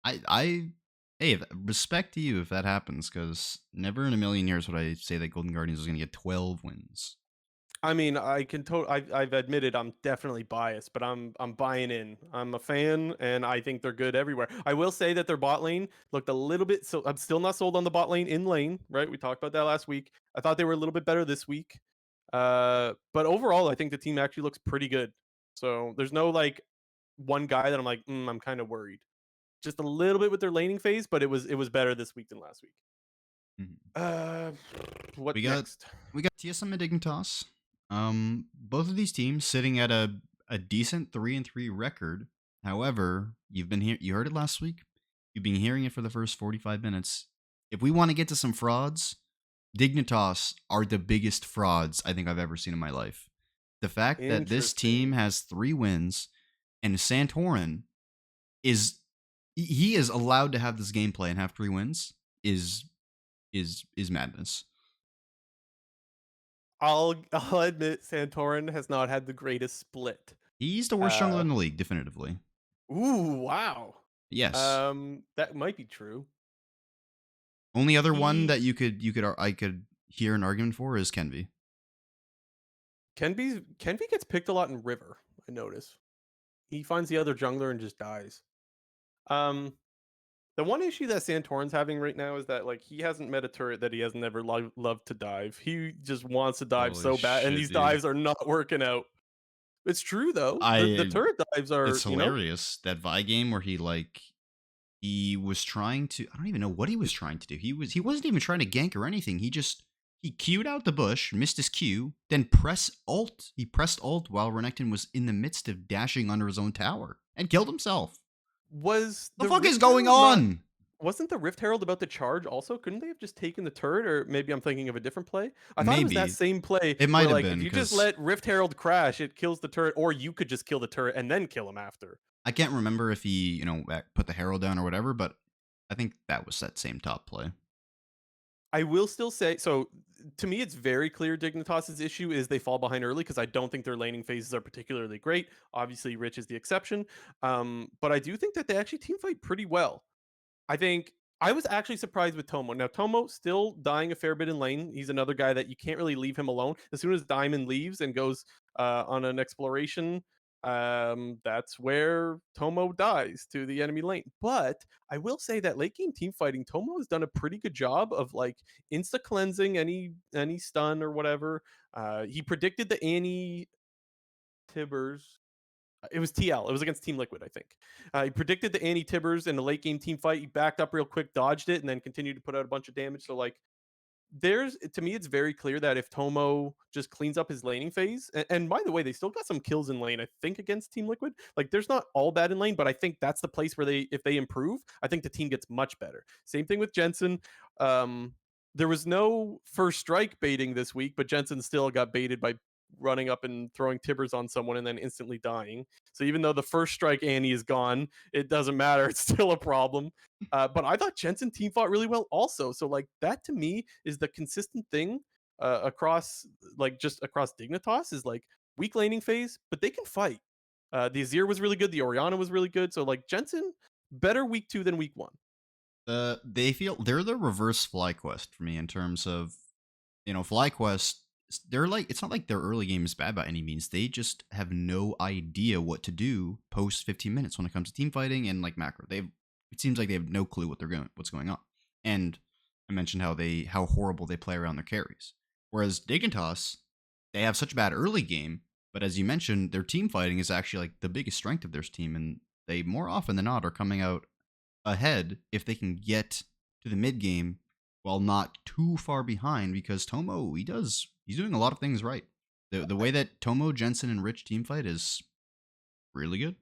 I hey, respect to you if that happens, because never in a million years would I say that Golden Guardians is going to get 12 wins. I mean, I can I've admitted I'm definitely biased, but I'm buying in. I'm a fan, and I think they're good everywhere. I will say that their bot lane looked a little bit. So I'm still not sold on the bot lane in lane. Right, we talked about that last week. I thought they were a little bit better this week. But overall, I think the team actually looks pretty good. So there's no like one guy that I'm like, I'm kind of worried. Just a little bit with their laning phase, but it was better this week than last week. Mhm. Uh, what We got next? we got TSM and Dignitas. Both of these teams sitting at a decent 3-3 record. However, you heard it last week. You've been hearing it for the first 45 minutes. If we want to get to some frauds, Dignitas are the biggest frauds I think I've ever seen in my life. The fact that this team Interesting. has 3 wins and Santorin is he is allowed to have this gameplay and have 3 wins is is madness. I'll admit Santorin has not had the greatest split. He's the worst jungler Uh, in the league, definitively. ooh, wow. Yes. That might be true. Only other one that He I could hear an argument for is Kenvi. Kenby gets picked a lot in River, I notice. He finds the other jungler and just dies. Um, the one issue that Santorin's having right now is that like he hasn't met a turret that he has never loved to dive. He just wants to dive Holy so bad, and shit, these dude. dives are not working out. It's true though. The I turret dives It's are, hilarious. That Vi game where he was trying to, I don't even know what he was trying to do. He wasn't even trying to gank or anything. He queued out the bush, missed his Q, then press alt. He pressed alt while Renekton was in the midst of dashing under his own tower and killed himself. was The the fuck is Rift going Herald not on? wasn't the Rift Herald about to charge also? Couldn't they have just taken the turret, or maybe I'm thinking of a different play? I thought it was that Maybe. same play It where might have like if been you just because let Rift Herald crash, it kills the turret, or you could just kill the turret and then kill him after. I can't remember if he, put the Herald down or whatever, but I think that was that same top play. I will still say so. To me, it's very clear Dignitas's issue is they fall behind early because I don't think their laning phases are particularly great. Obviously, Rich is the exception, but I do think that they actually team fight pretty well. I think I was actually surprised with Tomo. Now, Tomo still dying a fair bit in lane. He's another guy that you can't really leave him alone. As soon as Diamond leaves and goes on an exploration, that's where Tomo dies to the enemy lane. But I will say that late game team fighting, Tomo has done a pretty good job of like insta cleansing any stun or whatever. He predicted the Annie Tibbers. It was TL. It was against Team Liquid, I think. He predicted the Annie Tibbers in the late game team fight. He backed up real quick, dodged it, and then continued to put out a bunch of damage. So like there's to me it's very clear that if Tomo just cleans up his laning phase, and by the way, they still got some kills in lane, I think, against Team Liquid. Like there's not all bad in lane, but I think that's the place where if they improve, I think the team gets much better. Same thing with Jensen. Um, there was no first strike baiting this week, but Jensen still got baited by running up and throwing Tibbers on someone and then instantly dying. So even though the first strike Annie is gone, it doesn't matter. It's still a problem. But I thought Jensen team fought really well also. So like that to me is the consistent thing across just across Dignitas is like weak laning phase, but they can fight. The Azir was really good. The Oriana was really good. So like Jensen better week 2 than week 1. They're the reverse FlyQuest for me in terms of, FlyQuest. They're like, it's not like their early game is bad by any means. They just have no idea what to do post 15 minutes when it comes to team fighting and like macro. It seems like they have no clue what's going on. And I mentioned how horrible they play around their carries. Whereas Dignitas, they have such a bad early game, but as you mentioned, their team fighting is actually like the biggest strength of their team, and they more often than not are coming out ahead if they can get to the mid game while not too far behind, because Tomo, he's doing a lot of things right. The way that Tomo, Jensen, and Rich team fight is really good.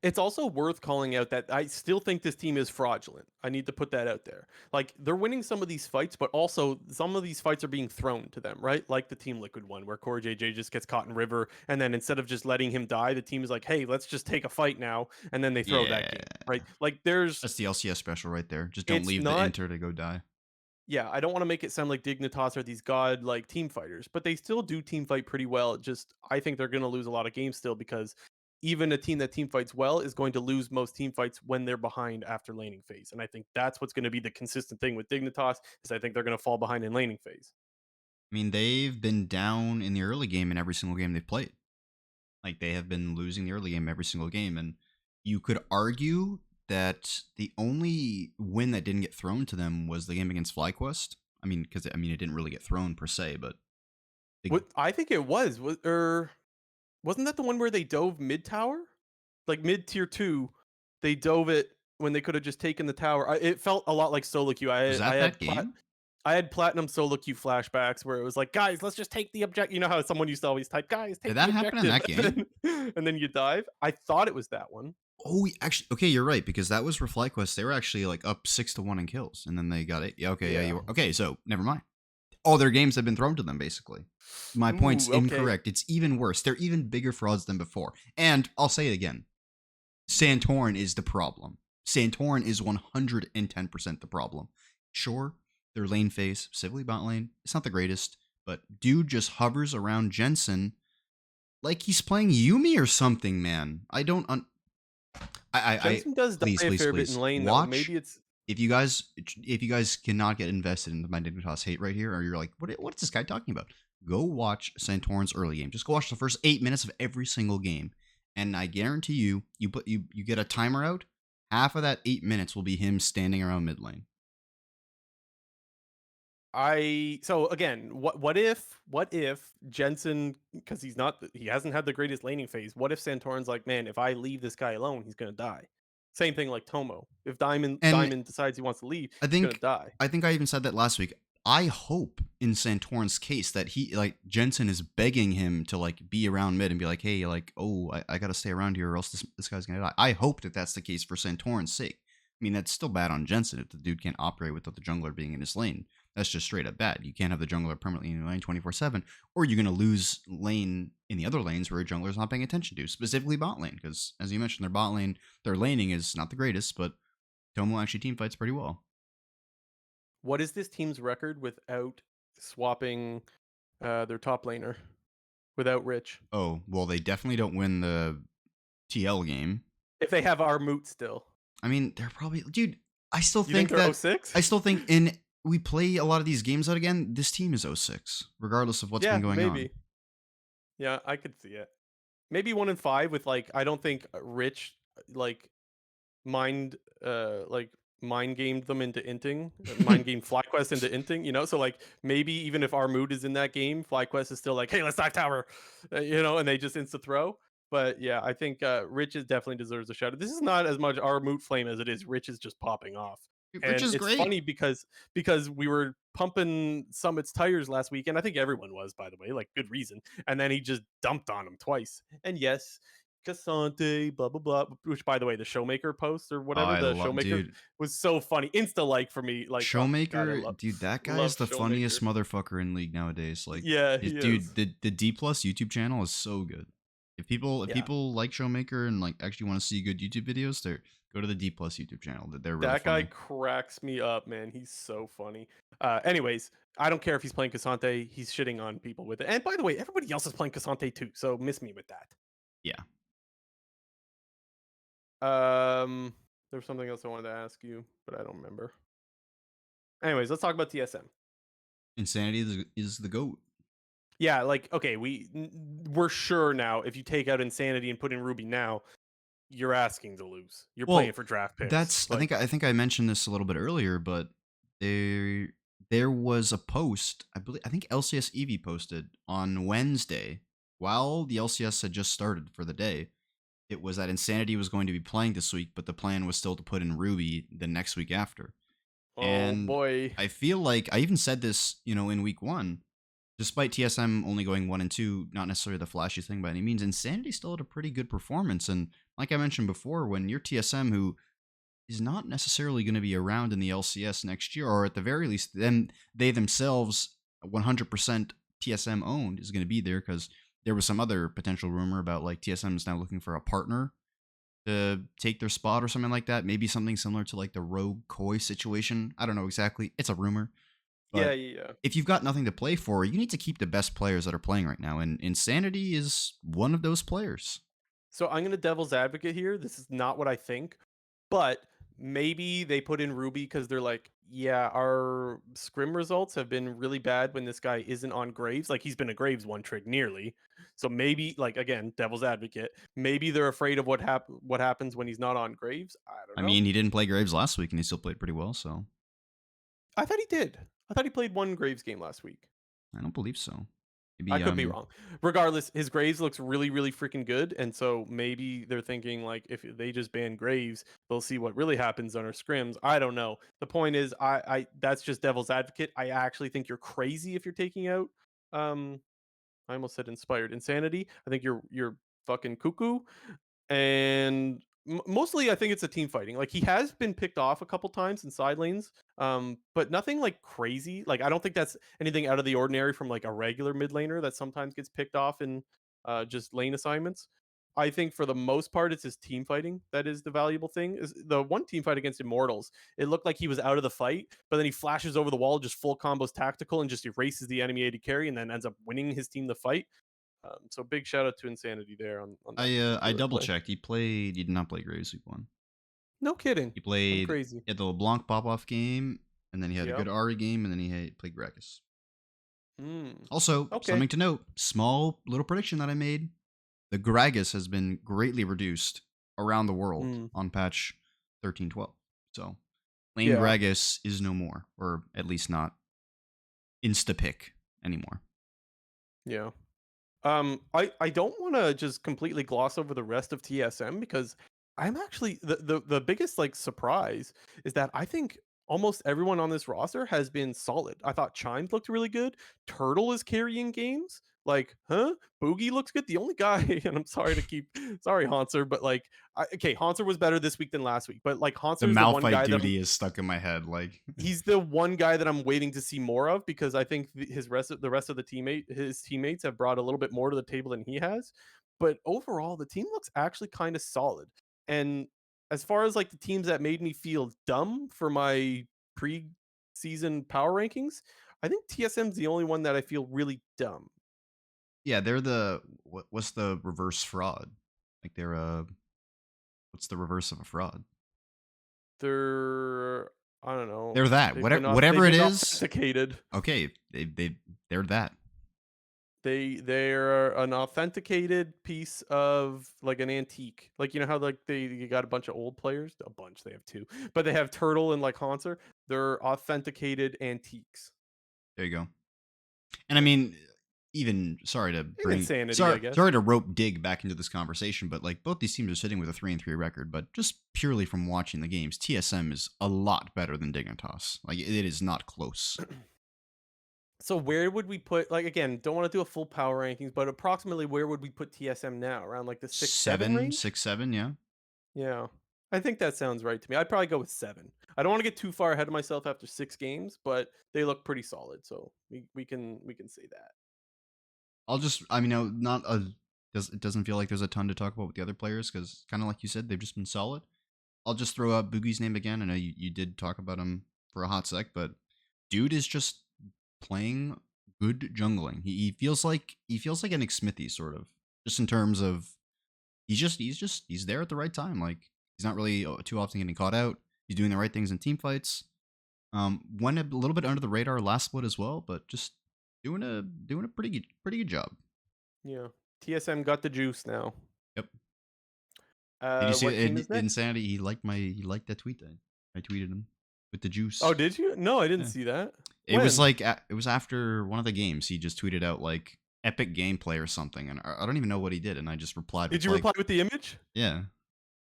It's also worth calling out that I still think this team is fraudulent. I need to put that out there. Like they're winning some of these fights, but also some of these fights are being thrown to them, right? Like the Team Liquid one, where Core JJ just gets caught in River, and then instead of just letting him die, the team is like, "Hey, let's just take a fight now," and then they throw that Yeah, game, right? Like there's, that's the LCS special right there. Just don't it's leave the not inter to go die. yeah, I don't want to make it sound like Dignitas are these god like team fighters, but they still do team fight pretty well. Just I think they're going to lose a lot of games still because even a team that team fights well is going to lose most team fights when they're behind after laning phase. And I think that's what's going to be the consistent thing with Dignitas is I think they're going to fall behind in laning phase. I mean, they've been down in the early game in every single game they've played. Like they have been losing the early game every single game, and you could argue that the only win that didn't get thrown to them was the game against FlyQuest. I mean, because it didn't really get thrown per se, but What I think it was wasn't that the one where they dove mid tower? Like mid tier 2, they dove it when they could have just taken the tower. It felt a lot like solo queue. was that that game? I had platinum solo queue flashbacks where it was like, guys, let's just take the objective. You know how someone used to always type, guys, Did take the that happen in objective, that game? and then you dive. I thought it was that one. Oh, actually, okay, you're right, because that was for FlyQuest. They were actually like up 6-1 in kills, and then they got it. Yeah, okay, yeah, you Yeah. were okay. So never mind. All their games have been thrown to them, basically. My point's Ooh, okay. incorrect. It's even worse. They're even bigger frauds than before. And I'll say it again. Santorin is the problem. Santorin is 110% the problem. Sure, their lane phase, specifically bot lane, it's not the greatest, but dude just hovers around Jensen like he's playing Yumi or something, man. I don't. I Jensen does please, die a please, fair bit in please lane though. watch. Maybe it's If you guys cannot get invested into my Dignitas hate right here, or you're like, what is this guy talking about? Go watch Santorin's early game. Just go watch the first 8 minutes of every single game, and I guarantee you, you get a timer out. Half of that 8 minutes will be him standing around mid lane. so again, what if Jensen, because he hasn't had the greatest laning phase. What if Santorin's like, man, if I leave this guy alone, he's gonna die. Same thing like Tomo. If And Diamond decides he wants to leave, I he's gonna think die. I think I even said that last week. I hope in Santorin's case that he like Jensen is begging him to like be around mid and be like, hey, like, oh, I gotta stay around here or else this guy's gonna die. I hope that that's the case for Santorin's sake. I mean, that's still bad on Jensen if the dude can't operate without the jungler being in his lane. That's just straight up bad. You can't have the jungler permanently in your lane 24/7, or you're gonna lose lane in the other lanes where your jungler's not paying attention to, specifically bot lane, because as you mentioned, their bot lane, their laning is not the greatest, but Tomo actually team fights pretty well. What is this team's record without swapping their top laner without Rich? Oh, well, they definitely don't win the TL game. If they have our moot still, I mean, they're probably dude, I still you think think they're that 06? I still think in we play a lot of these games out again, this team is 06, regardless of what's been Yeah, going on. maybe. Yeah, I could see it. Maybe 1 and 5 with like I don't think Rich like mind like mind gamed them into inting, mind gamed FlyQuest into inting, so like maybe even if our mood is in that game, FlyQuest is still like, hey, let's dive tower, and they just insta throw. But yeah, I think Rich is definitely deserves a shout out. This is not as much our mood flame as it is Rich is just popping off. Which And is it's great. funny because we were pumping Summit's tires last week, and I think everyone was, by the way, like good reason. And then he just dumped on him twice. And yes, Casante, blah blah blah. Which, by the way, the Showmaker post or Oh, whatever, I the love Showmaker dude. was so funny. Insta like for me, like oh god, I Showmaker, dude, that guy is love the Showmaker. funniest motherfucker in league nowadays. Like, Yeah, he is. dude, the D plus YouTube channel is so good. If Yeah, people like Showmaker and like actually want to see good YouTube videos, they go to the D plus YouTube channel. They're really that guy funny. cracks me up, man. He's so funny. Anyways, I don't care if he's playing Casante. He's shitting on people with it. And by the way, everybody else is playing Casante too, so miss me with that. Yeah, There was something else I wanted to ask you, but I don't remember. Anyways, let's talk about TSM. Insanity is the goat. Yeah, like okay, we're sure now if you take out Insanity and put in Ruby now, you're asking to lose. You're playing Well, for draft picks. that's Like, I think I mentioned this a little bit earlier, but there there was a post, I think LCS Eevee posted on Wednesday while the LCS had just started for the day. It was that Insanity was going to be playing this week, but the plan was still to put in Ruby the next week after. oh And boy. I feel like I even said this, in week one, despite TSM only going 1 and 2, not necessarily the flashiest thing by any means, Insanity still had a pretty good performance. And like I mentioned before, when you're TSM, who is not necessarily going to be around in the LCS next year, or at the very least, then they themselves 100% TSM owned is going to be there, because there was some other potential rumor about like TSM is now looking for a partner to take their spot or something like that. Maybe something similar to like the Rogue Koi situation. I don't know exactly. It's a rumor. Yeah, But yeah, yeah. if you've got nothing to play for, you need to keep the best players that are playing right now. And Insanity is one of those players. So I'm gonna devil's advocate here. This is not what I think, but maybe they put in Ruby because they're like, yeah, our scrim results have been really bad when this guy isn't on Graves. Like he's been a Graves one trick nearly. So maybe, like again, devil's advocate. Maybe they're afraid of what happens when he's not on Graves. I don't I know. mean, he didn't play Graves last week and he still played pretty well. So I thought he did. I thought he played one Graves game last week. I don't believe so. I Maybe, could be wrong. Regardless, his Graves looks really, really freaking good, and so maybe they're thinking like if they just ban Graves, they'll see what really happens on our scrims. I don't know. The point is, I that's just devil's advocate. I actually think you're crazy if you're taking out. Um, I almost said inspired insanity. I think you're fucking cuckoo. And mostly I think it's a team fighting. Like he has been picked off a couple times in side lanes, but nothing like crazy. Like I don't think that's anything out of the ordinary from like a regular mid laner that sometimes gets picked off in just lane assignments. I think for the most part, it's his team fighting that is the valuable thing. Is the one team fight against Immortals? It looked like he was out of the fight, but then he flashes over the wall, just full combos tactical, and just erases the enemy AD carry, and then ends up winning his team the fight. So big shout out to Insanity there on that I particular double play. checked. He did not play Graves week 1. No kidding. He I'm played crazy. he had the LeBlanc pop-off game, and then he had a good Yep. Ari game, and then played Gracchus. Mm. Also, Okay. something to note, small little prediction that I made. The Gragas has been greatly reduced around the world Mm. on patch 13.12. So, Lane Yeah. Gragas is no more, or at least not insta-pick anymore. Yeah. I don't want to just completely gloss over the rest of TSM because I'm actually the biggest like surprise is that I think almost everyone on this roster has been solid. I thought Chimes looked really good. Turtle is carrying games. Like, huh? Boogie looks good. The only guy, and I'm sorry to keep, sorry Hanser, but like, okay, Hanser was better this week than last week. But like, The Hanser is the one Malphite guy that duty is stuck in my head. Like, he's the one guy that I'm waiting to see more of because I think the rest of his teammates have brought a little bit more to the table than he has. But overall, the team looks actually kind of solid. And as far as like the teams that made me feel dumb for my pre-season power rankings, I think TSM's the only one that I feel really dumb. yeah, they're what's the reverse fraud? Like they're what's the reverse of a fraud? They're I don't know. They're that. Whatever They've it been is. authenticated. Okay, they're that. They're an authenticated piece of like an antique. Like you know how like they you got a bunch of old players, a bunch they have two, but they have Turtle and like Haunter. They're authenticated antiques. There you go. And I mean, even sorry to And bring insanity, I guess. sorry to rope dig back into this conversation, but like both these teams are sitting with a 3-3 record, but just purely from watching the games, TSM is a lot better than Dignitas. Like it is not close. So where would we put like again? Don't want to do a full power rankings, but approximately where would we put TSM now? Around like the 6-7 Seven, range? 6, 7, yeah. Yeah, I think that sounds right to me. I'd probably go with 7. I don't want to get too far ahead of myself after 6 games, but they look pretty solid, so we can say that. I'll just I mean not a it doesn't feel like there's a ton to talk about with the other players because kind of like you said, they've just been solid. I'll just throw out Boogie's name again. I know you did talk about him for a hot sec, but dude is just playing good jungling. He feels like an Smithy sort of, just in terms of he's there at the right time. Like he's not really too often getting caught out. He's doing the right things in team fights. Went a little bit under the radar last split as well, but just doing a pretty good job. Yeah. TSM got the juice now. Yep. Did you see What team it? is next? Insanity? He liked that tweet. I tweeted him with the Oh, juice. did you? No, I didn't Yeah. see that. It was When? like it was after one of the games. He just tweeted out like epic gameplay or something, and I don't even know what he did. And I just replied Did with you like, reply with the image? yeah,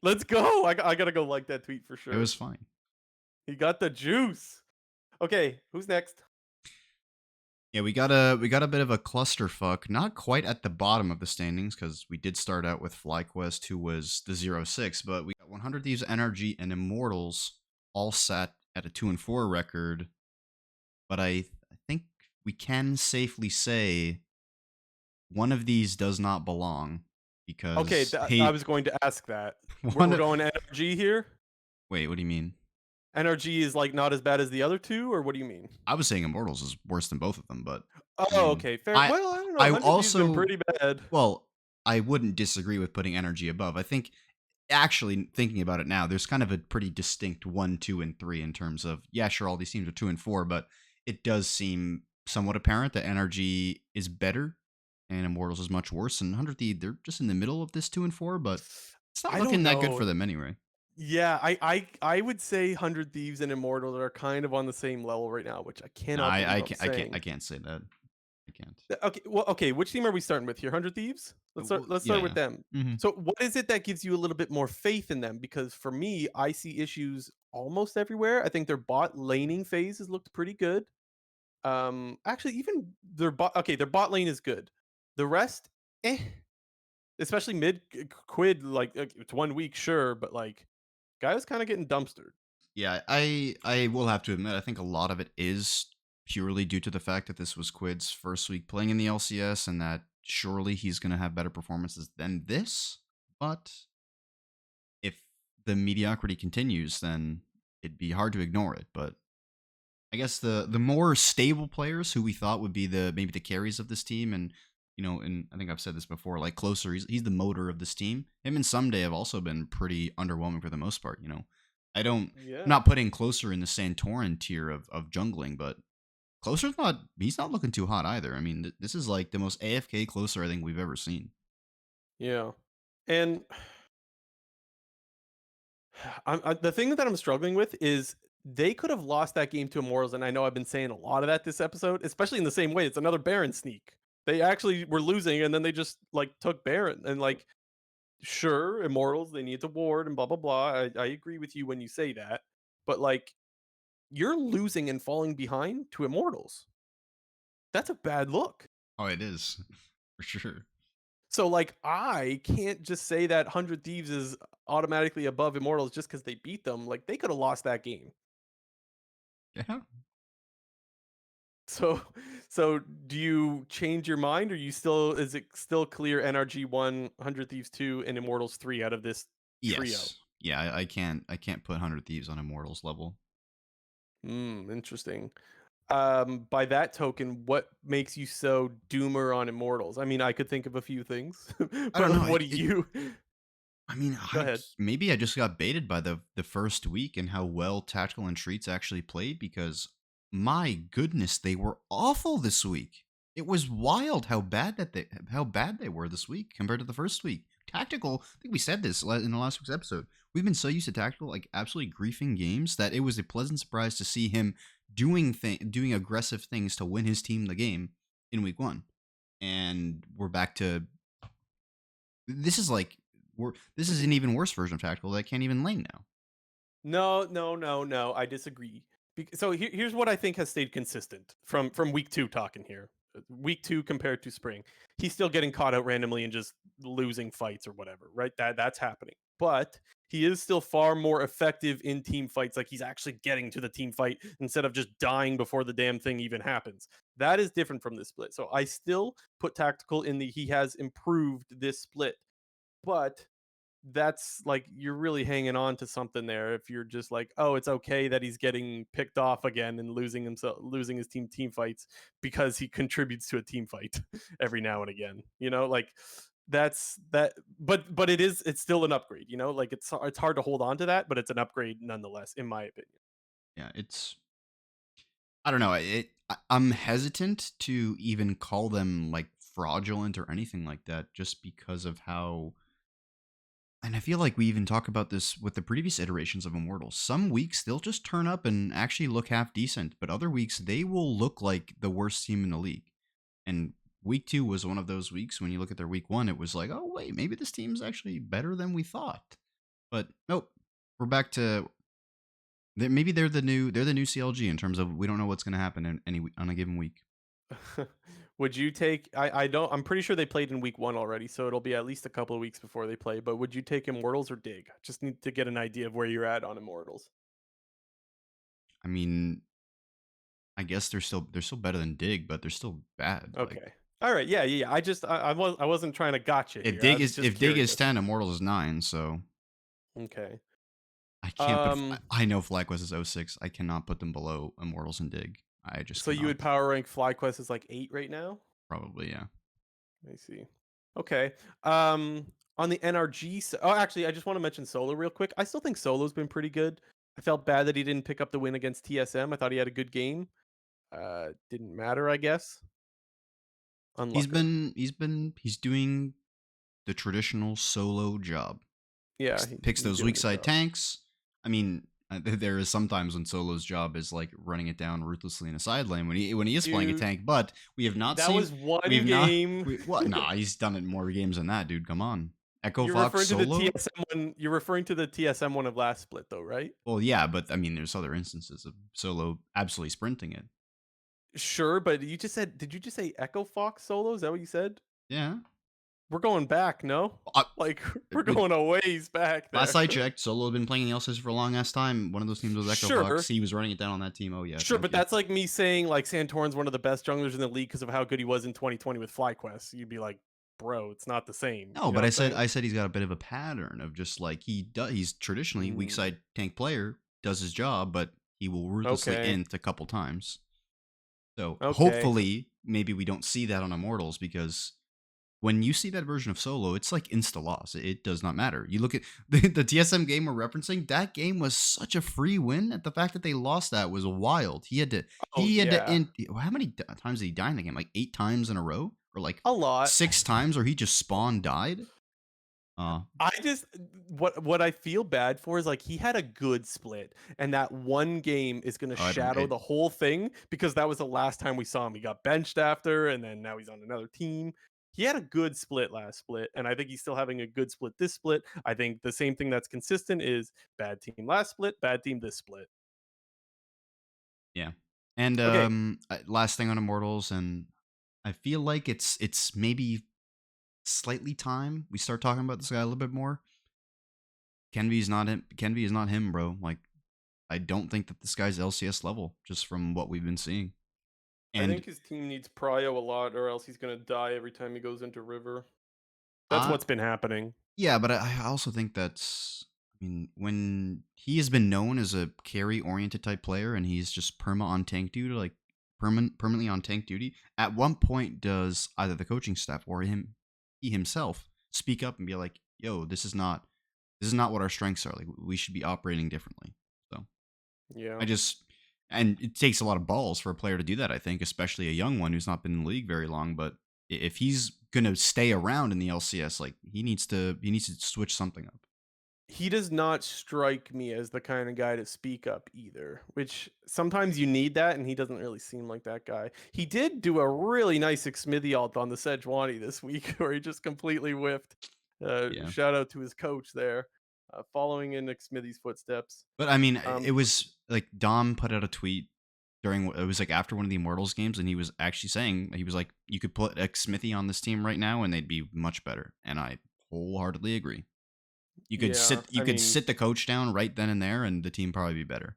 Let's go. I gotta go like that tweet for it sure. was fine. He got the juice. Okay, who's next? Yeah, we got a bit of a clusterfuck. Not quite at the bottom of the standings because we did start out with FlyQuest, who was the 0-6, but we got 100 Thieves, Energy, and Immortals all sat at a 2-4 record. But I think we can safely say one of these does not belong Okay, because I they was going to ask that. one We're of, going NRG here. wait, what do you mean? NRG is like not as bad as the other two, or what do you mean? I was saying Immortals is worse than both of them, but I Oh, mean, okay, fair. Well, I don't know. I 100D's been also pretty bad. well, I wouldn't disagree with putting Energy above. I think actually thinking about it now, there's kind of a pretty distinct 1, 2, and 3 in terms of yeah, sure, all these teams are 2 and 4, but it does seem somewhat apparent that Energy is better and Immortals is much worse. And 100 they're just in the middle of this 2 and 4, but it's not I don't looking that good know. for them anyway. Yeah, I would say 100 Thieves and Immortals are kind of on the same level right now, which I No, cannot believe I'm I saying. can't say that. I can't. Okay, well, okay, which team are we starting with here? 100 Thieves? Let's start with Yeah. them. Hmm. So, what is it that gives you a little bit more faith in them? Because for me, I see issues almost everywhere. I think their bot laning phase has looked pretty good. Actually, even their bot lane is good. The rest, eh. Especially mid quid, like it's 1 week, sure, but like guy was kind of getting dumpstered. Yeah, I will have to admit, I think a lot of it is purely due to the fact that this was Quid's first week playing in the LCS, and that surely he's going to have better performances than this. But if the mediocrity continues, then it'd be hard to ignore it. But I guess the more stable players who we thought would be the maybe the carries of this team, and and I think I've said this before, like Closer, he's the motor of this team. Him and Someday have also been pretty underwhelming for the most part. I'm Yeah. not putting Closer in the Santorin tier of jungling, but he's not looking too hot either. I mean, this is like the most AFK Closer I think we've ever seen. Yeah. And the thing that I'm struggling with is they could have lost that game to Immortals, and I know I've been saying a lot of that this episode, especially in the same way. It's another Baron sneak. They actually were losing, and then they just like took Baron, and like sure, Immortals they need to ward and blah blah blah. I agree with you when you say that, but like you're losing and falling behind to Immortals. That's a bad look. Oh, it is for sure. So like I can't just say that 100 Thieves is automatically above Immortals just because they beat them. Like they could have lost that game. Yeah. So so do you change your mind, or you still is it still clear NRG 1, 100 Thieves 2, and Immortals 3 out of this trio? Yes. Yeah. I can't put 100 Thieves on Immortals level. Interesting. By that token, what makes you so doomer on Immortals? I mean, I could think of a few things, I but don't like, know. what do you? I mean, Go ahead. maybe I just got baited by the first week and how well Tactical and Treats actually played, because my goodness, they were awful this week. It was wild how bad they were this week compared to the first week. Tactical, I think we said this in the last week's episode. We've been so used to Tactical like absolutely griefing games that it was a pleasant surprise to see him doing aggressive things to win his team the game in week 1. And we're back to this is like this is an even worse version of Tactical that can't even lane now. No, no, no, no. I disagree. So here's what I think has stayed consistent from week 2 talking here. Week 2 compared to spring. He's still getting caught out randomly and just losing fights or whatever, right? That's happening. But he is still far more effective in team fights. Like he's actually getting to the team fight instead of just dying before the damn thing even happens. That is different from this split. So I still put tactical in the he has improved this split. But that's like you're really hanging on to something there if you're just like, oh, it's okay that he's getting picked off again and losing his team fights because he contributes to a team fight every now and again. Like that's that. But it's still an upgrade. Like it's hard to hold on to that, but it's an upgrade nonetheless, in my opinion. Yeah, I don't know. I'm hesitant to even call them like fraudulent or anything like that, just because of how. And I feel like we even talk about this with the previous iterations of Immortals. Some weeks they'll just turn up and actually look half decent, but other weeks they will look like the worst team in the league. And week 2 was one of those weeks. When you look at their week 1, it was like, oh wait, maybe this team's actually better than we thought. But nope, we're back to maybe they're the new CLG in terms of we don't know what's going to happen on a given week. Would you take I don't I'm pretty sure they played in week 1 already, so it'll be at least a couple of weeks before they play, but would you take Immortals or Dig? Just need to get an idea of where you're at on Immortals. I mean, I guess they're still better than Dig, but they're still bad. Like Okay. All right. Yeah, yeah, yeah. I wasn't trying to gotcha if here. I Dig was is just if Dig is curious. 10, Immortals is 9. So Okay. I can't put. Um I know FlyQuest is 06. I cannot put them below Immortals and Dig. I just so you would cannot. power rank FlyQuest as like 8 right now? Probably, yeah. Let me see. Okay. On the NRG oh, actually, I just want to mention Solo real quick. I still think Solo's been pretty good. I felt bad that he didn't pick up the win against TSM. I thought he had a good game. Didn't matter, I guess. He's Unlucker. been he's been he's doing the traditional solo job. Yeah, Picks he's those doing weak his side job. tanks. I mean, there is sometimes when Solo's job is like running it down ruthlessly in a side lane when he is playing a Dude, tank. But we have not that seen was one we've not game. we what? Nah, he's done it in more games than that, dude. Come on, Echo You're Fox referring to the solo. TSM one. You're referring to the TSM one of last split, though, right? Well, yeah, but I mean, there's other instances of Solo absolutely sprinting it. Sure, but you just said. Did you just say Echo Fox solo? Is that what you said? Yeah. We're going back, no? Uh, Like we're but going a ways back last there. I checked, Solo had been playing the LCS for a long ass time. One of those teams was Echo Fox. Sure, He was running it down on that team. Oh yeah, sure, thank but you. that's like me saying like Santorin's one of the best junglers in the league because of how good he was in 2020 with FlyQuest. You'd be like, bro, it's not the same. No, You know but what I I'm said saying? I said he's got a bit of a pattern of just like he's traditionally weak Mm, side tank player, does his job, but he will ruthlessly okay. int a couple times. So Okay. hopefully maybe we don't see that on Immortals because when you see that version of Solo, it's like insta loss. It does not matter. You look at the TSM game we're referencing. That game was such a free win. At the fact that they lost that was wild. Oh He had to yeah. end. How many times did he die in the game? Like 8 times in a row, or like A lot. 6 times, or he just spawned died. Uh, I just what I feel bad for is like he had a good split, and that one game is gonna I don't. shadow the whole thing because that was the last time we saw him. He got benched after, and then now he's on another team. He had a good split last split, and I think he's still having a good split this split. I think the same thing that's consistent is bad team last split, bad team this split. Yeah. And Okay, last thing on Immortals, and I feel like it's maybe slightly time we start talking about this guy a little bit more. Kenvy's not him. Kenvy is not him, bro. Like I don't think that this guy's LCS level, just from what we've been seeing. I And think his team needs prio a lot, or else he's gonna die every time he goes into river. That's I what's been happening. yeah, but I also think that's I mean, when he has been known as a carry oriented type player and he's just perma on tank duty, like permanently on tank duty, at one point does either the coaching staff or he himself speak up and be like, yo, this is not what our strengths are. Like we should be operating differently. So I Yeah. just and it takes a lot of balls for a player to do that, I think, especially a young one who's not been in the league very long. But if he's gonna stay around in the LCS, like he needs to switch something up. He does not strike me as the kind of guy to speak up either, which sometimes you need that, and he doesn't really seem like that guy. He did do a really nice Smithy alt on the Sejuani this week, where he just completely whiffed. Yeah. Shout out to his coach there, following in Smithy's footsteps. But I mean, it Um, was like Dom put out a tweet it was like after one of the Immortals games, and he was actually saying he was like, you could put X Smithy on this team right now, and they'd be much better. And I wholeheartedly agree. yeah, You I could mean, sit the coach down right then and there, and the team probably be better.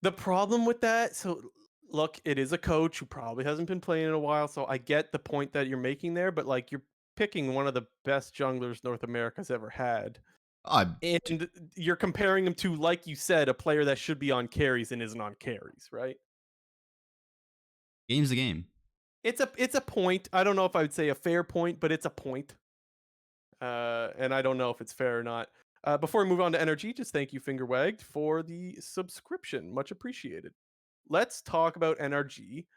the problem with that, so look, it is a coach who probably hasn't been playing in a while, so I get the point that you're making there, but like you're picking one of the best junglers North America's ever had. T- And you're comparing him to, like you said, a player that should be on carries and isn't on carries, right? game's the game. It's a point. I don't know if I would say a fair point, but it's a point. And I don't know if it's fair or not. Before we move on to energy, just thank you, Finger Wagged, for the subscription. Much appreciated. Let's talk about NRG.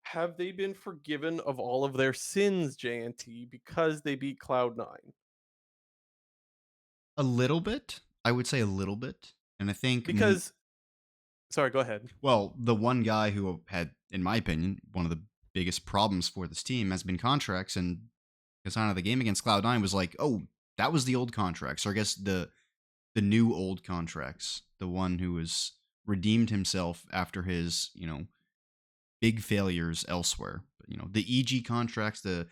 Have they been forgiven of all of their sins, JNT, because they beat Cloud9? A little bit, I would say a little bit, and I think Because, sorry, go ahead. well, the one guy who had, in my opinion, one of the biggest problems for this team has been contracts, and Kasana, the game against Cloud9 was like, oh, that was the old contracts, or I guess the new old contracts, the one who was redeemed himself after his, big failures elsewhere. But the EG contracts, the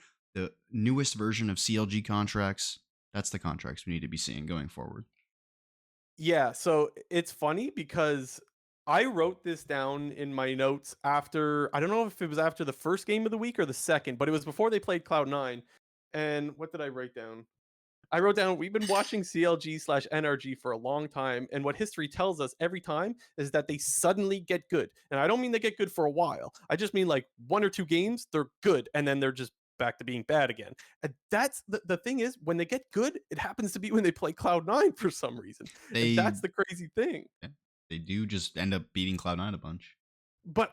newest version of CLG contracts, that's the contracts we need to be seeing going forward. Yeah, so it's funny because I wrote this down in my notes after, I don't know if it was after the first game of the week or the second, but it was before they played Cloud9. And what did I write down? I wrote down, we've been watching CLG/NRG for a long time, and what history tells us every time is that they suddenly get good. And I don't mean they get good for a while. I just mean like one or two games, they're good, and then they're just back to being bad again. And that's the thing is, when they get good, it happens to be when they play Cloud9 for some reason. And They that's the crazy thing. yeah, they do just end up beating Cloud9 a bunch. But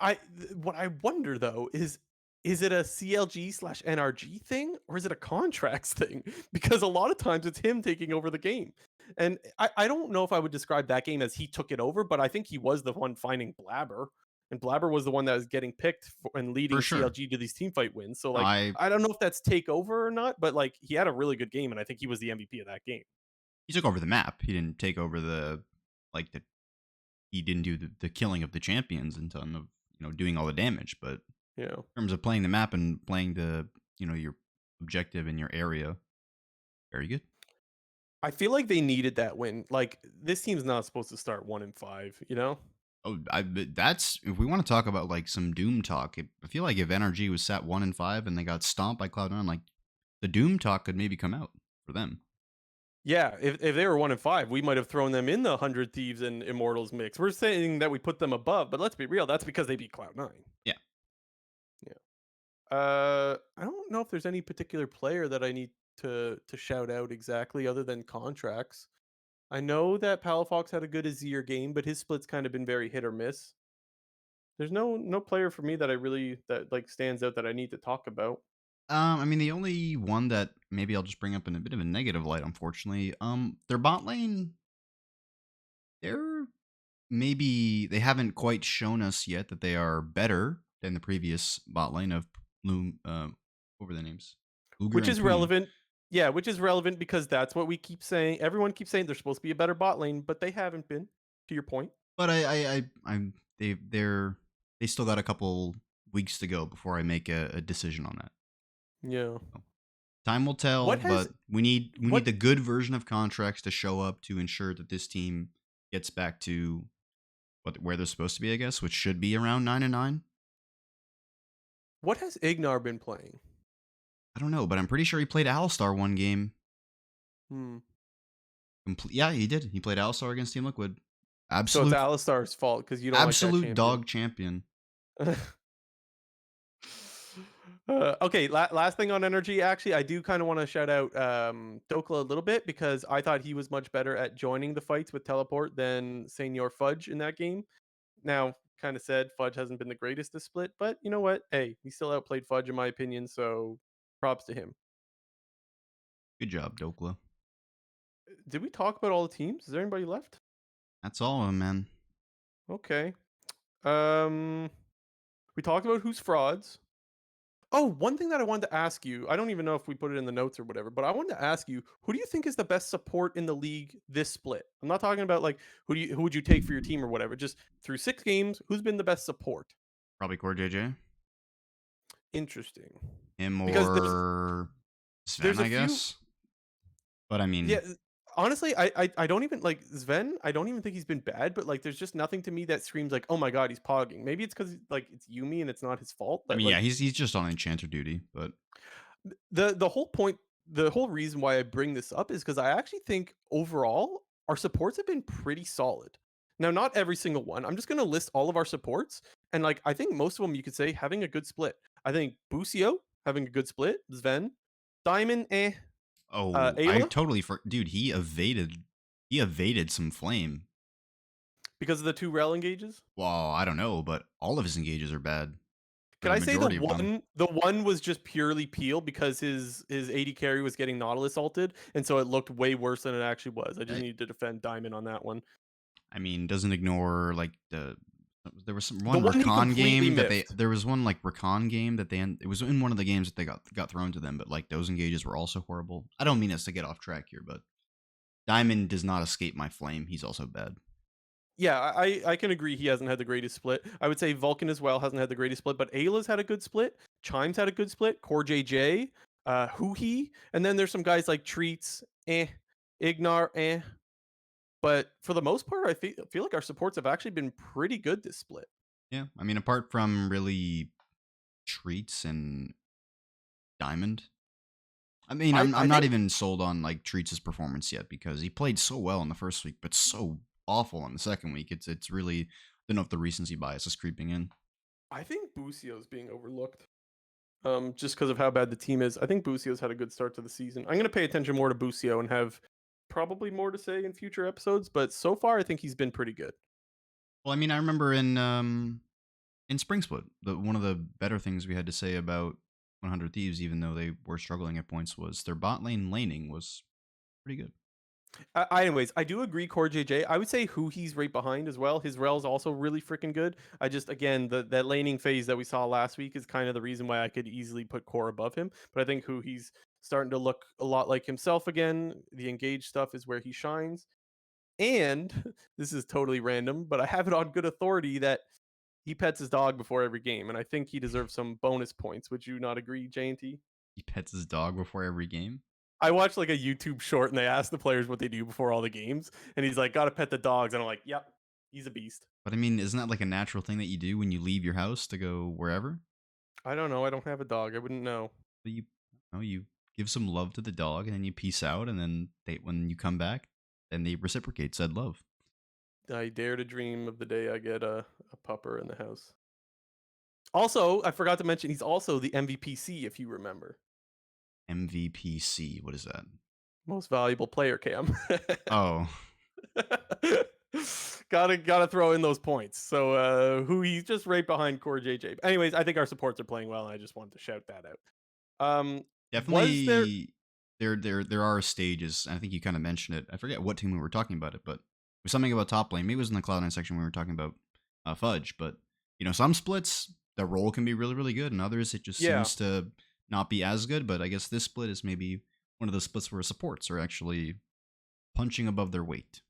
what I wonder though is it a CLG/NRG thing or is it a contracts thing? Because a lot of times it's him taking over the game. And I don't know if I would describe that game as he took it over, but I think he was the one finding Blabber. And Blabber was the one that was getting picked and For leading sure. CLG to these team fight wins. So like I I don't know if that's takeover or not, but like he had a really good game and I think he was the MVP of that game. He took over the map. He didn't take over like the he didn't do the killing of the champions in terms of doing all the damage, but You know. in terms of playing the map and playing your objective in your area, very good. I feel like they needed that win. Like this team's not supposed to start 1-5, you know? Oh, that's if we want to talk about like some doom talk. I feel like if NRG was sat 1-5 and they got stomped by Cloud9, like the Doom talk could maybe come out for them. Yeah, if they were 1 and 5, we might have thrown them in the 100 Thieves and Immortals mix. We're saying that we put them above, but let's be real, that's because they beat Cloud9. Yeah. Yeah. I don't know if there's any particular player that I need to shout out exactly other than contracts. I know that Palafox had a good Azir game, but his split's kind of been very hit or miss. There's no player for me that I really that like stands out that I need to talk about. I mean, the only one that maybe I'll just bring up in a bit of a negative light, unfortunately, their bot lane, they're maybe they haven't quite shown us yet that they are better than the previous bot lane of Loom. What were the names? Luger Which and is Poon. relevant. Yeah, which is relevant because that's what we keep saying. Everyone keeps saying they're supposed to be a better bot lane, but they haven't been, to your point. But I'm they still got a couple weeks to go before I make a decision on that. Yeah. So, time will tell, What has but we need what the good version of contracts to show up to ensure that this team gets back to where they're supposed to be, I guess, which should be around 9-9. what has Ignar been playing? I don't know, but I'm pretty sure he played Alistar one game. Hmm. Yeah, he did. He played Alistar against Team Liquid. So it's Absolute, Alistar's fault because you don't like that absolute champion. dog champion. Okay, last thing on energy. Actually, I do kind of want to shout out Dokla a little bit because I thought he was much better at joining the fights with teleport than Senior Fudge in that game. Now, kind of said Fudge hasn't been the greatest to split, but you know what? Hey, he still outplayed Fudge in my opinion, so props to him. Good job, Dokla. Did we talk about all the teams? Is there anybody left? That's all of them, man. Okay. Um, we talked about who's frauds. Oh, one thing that I wanted to ask you, I don't even know if we put it in the notes or whatever, but I wanted to ask you, who do you think is the best support in the league this split? I'm not talking about like who would you take for your team or whatever. Just through 6 games, who's been the best support? Probably Core JJ. Interesting. Him Because or Sven, there's a I few guess. But I yeah, mean, honestly, I don't even like Sven, I don't even think he's been bad, but like there's just nothing to me that screams like, "Oh my god, he's pogging." Maybe it's cuz like it's Yumi and it's not his fault, but yeah, like he's just on enchanter duty. But the whole point, the whole reason why I bring this up is because I actually think overall our supports have been pretty solid. Now, not every single one. I'm just going to list all of our supports, and like I think most of them you could say having a good split. I think Busio having a good split. Sven, Diamond, oh, I Ayla totally dude. He evaded some flame. because of the 2 rel engages. Well, I don't know, but all of his engages are bad for Can the I say the majority of them. one was just purely peel because his AD carry was getting Nautilus ulted, and so it looked way worse than it actually was. I just I, needed to defend Diamond on that one. I mean, doesn't ignore like there was The one one he Rakan completely game that miffed. there was one like Rakan game that it was in one of the games that they got thrown to them, but like those engages were also horrible. I don't mean us to get off track here, but Diamond does not escape my flame. He's also bad. Yeah, I can agree he hasn't had the greatest split. I would say Vulcan as well hasn't had the greatest split, but Ayla's had a good split. Chimes had a good split. Core JJ, Huhi, and then there's some guys like Treats, Ignar, But for the most part, I feel like our supports have actually been pretty good this split. Yeah, I mean, apart from really Treats and Diamond. I mean, I'm I not think even sold on like Treats' performance yet because he played so well in the first week, but so awful in the second week. It's really, I don't know if the recency bias is creeping in. I think Busio's being overlooked. Just because of how bad the team is. I think Busio's had a good start to the season. I'm gonna pay attention more to Busio and have probably more to say in future episodes, but so far I think he's been pretty good. Well, I mean, I remember in Spring Split, one of the better things we had to say about 100 Thieves, even though they were struggling at points, was their bot lane laning was pretty good. Anyways, I do agree, Core JJ. I would say who he's right behind as well. His rel's also really freaking good. I just again that laning phase that we saw last week is kind of the reason why I could easily put Core above him. But I think who he's starting to look a lot like himself again. The engaged stuff is where he shines. And this is totally random, but I have it on good authority that he pets his dog before every game, and I think he deserves some bonus points. Would you not agree, JNT? He pets his dog before every game. I watched like a YouTube short and they asked the players what they do before all the games, and he's like, "Gotta pet the dogs," and I'm like, "Yep, he's a beast." But I mean, isn't that like a natural thing that you do when you leave your house to go wherever? I don't know. I don't have a dog. I wouldn't know. But you give some love to the dog, and then you peace out, and then when you come back, then they reciprocate said love. I dare to dream of the day I get a pupper in the house. Also, I forgot to mention he's also the MVPC, if you remember. MVPC, what is that? Most valuable player, Cam. Oh, Gotta throw in those points. So who he's just right behind Core JJ. Anyways, I think our supports are playing well, and I just wanted to shout that out. Was there definitely. There are stages. I think you kind of mentioned it. I forget what team we were talking about it, but there's something about top lane. Maybe it was in the Cloud9 section when we were talking about Fudge. But some splits the role can be really really good, and others it just yeah. seems to not be as good. But I guess this split is maybe one of those splits where supports are actually punching above their weight.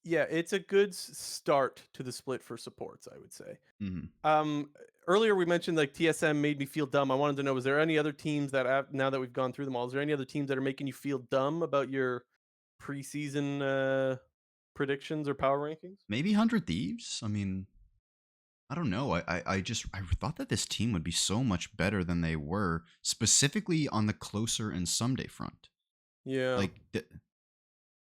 Yeah, it's a good start to the split for supports, I would say. Hmm. Um, Earlier we mentioned like TSM made me feel dumb. I wanted to know, was there any other teams that now that we've gone through them all, is there any other teams that are making you feel dumb about your preseason predictions or power rankings? Maybe 100 Thieves. I mean, I don't know. I thought that this team would be so much better than they were, specifically on the closer and someday front. Yeah. Like